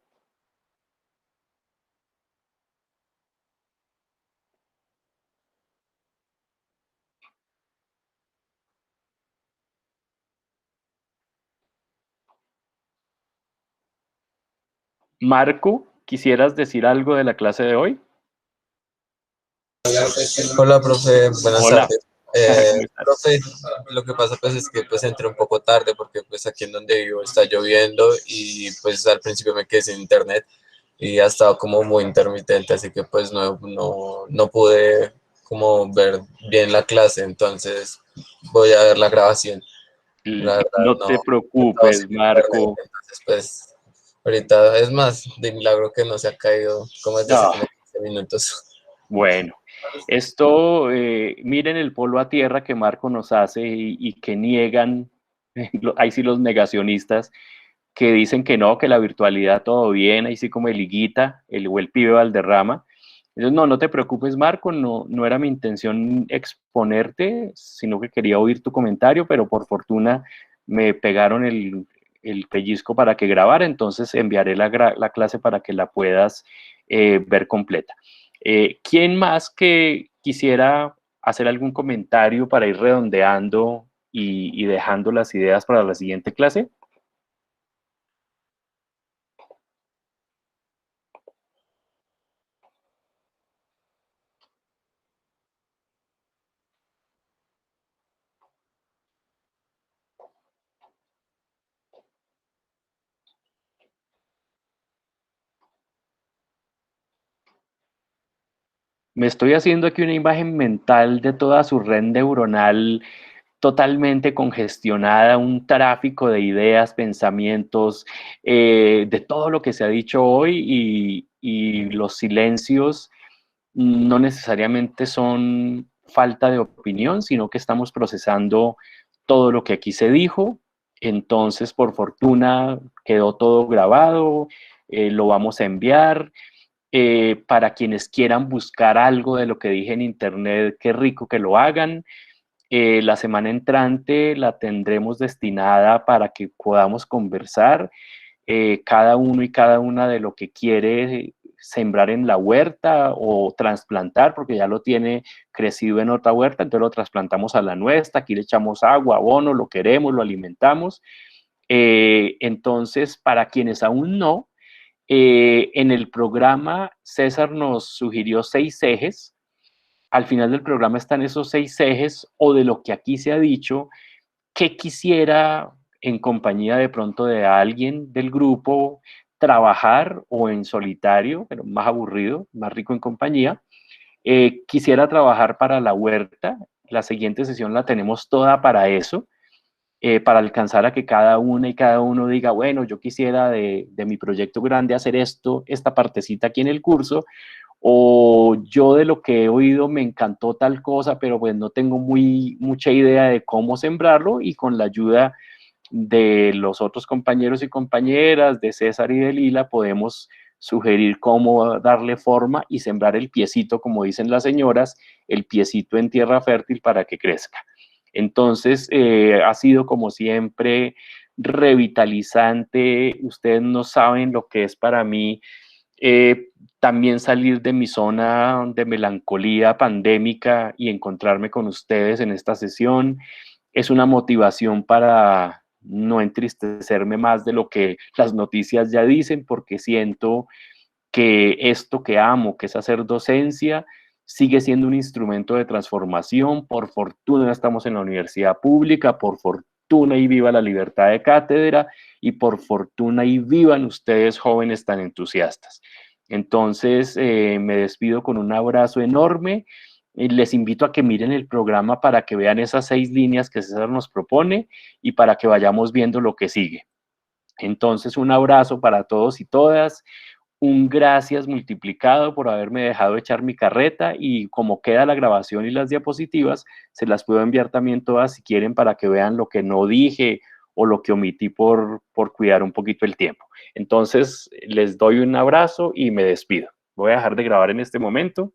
Marco, ¿quisieras decir algo de la clase de hoy? Hola, profe, buenas Hola, tardes. ¿cómo estás? Profe, lo que pasa pues es que pues entré un poco tarde porque pues aquí en donde vivo está lloviendo y pues al principio me quedé sin internet y ha estado como muy intermitente, así que pues no pude como ver bien la clase, entonces voy a ver la grabación. La verdad No no te he estado sin preocupes, internet, Marco. entonces pues ahorita es más de milagro que no se ha caído como desde hace Ah, como 15 minutos. bueno, esto, miren el polo a tierra que Marco nos hace y que niegan, ahí sí los negacionistas, que dicen que no, que la virtualidad todo bien, ahí sí como el Higuita, o el pibe Valderrama. Entonces, no, no te preocupes, Marco, no era mi intención exponerte, sino que quería oír tu comentario, pero por fortuna me pegaron el pellizco para que grabara, entonces enviaré la clase para que la puedas ver completa. ¿Quién más que quisiera hacer algún comentario para ir redondeando y dejando las ideas para la siguiente clase? Me estoy haciendo aquí una imagen mental de toda su red neuronal totalmente congestionada, un tráfico de ideas, pensamientos, de todo lo que se ha dicho hoy y los silencios no necesariamente son falta de opinión, sino que estamos procesando todo lo que aquí se dijo. Entonces, por fortuna, quedó todo grabado, lo vamos a enviar. Para quienes quieran buscar algo de lo que dije en internet, qué rico que lo hagan. La semana entrante la tendremos destinada para que podamos conversar cada uno y cada una de lo que quiere sembrar en la huerta o trasplantar, porque ya lo tiene crecido en otra huerta, entonces lo trasplantamos a la nuestra, aquí le echamos agua, abono, lo queremos, lo alimentamos. Entonces, para quienes aún no, en el programa César nos sugirió 6 ejes. Al final del programa están esos 6 ejes o de lo que aquí se ha dicho, que quisiera en compañía de pronto de alguien del grupo trabajar o en solitario, pero más aburrido, más rico en compañía. Quisiera trabajar para la huerta. La siguiente sesión la tenemos toda para eso, para alcanzar a que cada una y cada uno diga, bueno, yo quisiera de mi proyecto grande hacer esto, esta partecita aquí en el curso, o yo de lo que he oído me encantó tal cosa, pero pues no tengo mucha idea de cómo sembrarlo y con la ayuda de los otros compañeros y compañeras, de César y de Lila, podemos sugerir cómo darle forma y sembrar el piecito, como dicen las señoras, el piecito en tierra fértil para que crezca. Entonces, ha sido como siempre revitalizante. Ustedes no saben lo que es para mí también salir de mi zona de melancolía pandémica y encontrarme con ustedes en esta sesión. Es una motivación para no entristecerme más de lo que las noticias ya dicen, porque siento que esto que amo, que es hacer docencia, sigue siendo un instrumento de transformación. Por fortuna estamos en la universidad pública, por fortuna y viva la libertad de cátedra, y por fortuna y vivan ustedes jóvenes tan entusiastas. Entonces, me despido con un abrazo enorme. Les invito a que miren el programa para que vean esas 6 líneas que César nos propone y para que vayamos viendo lo que sigue. Entonces, un abrazo para todos y todas. Un gracias multiplicado por haberme dejado echar mi carreta, y como queda la grabación y las diapositivas, se las puedo enviar también todas si quieren para que vean lo que no dije o lo que omití por cuidar un poquito el tiempo. Entonces, les doy un abrazo y me despido. Voy a dejar de grabar en este momento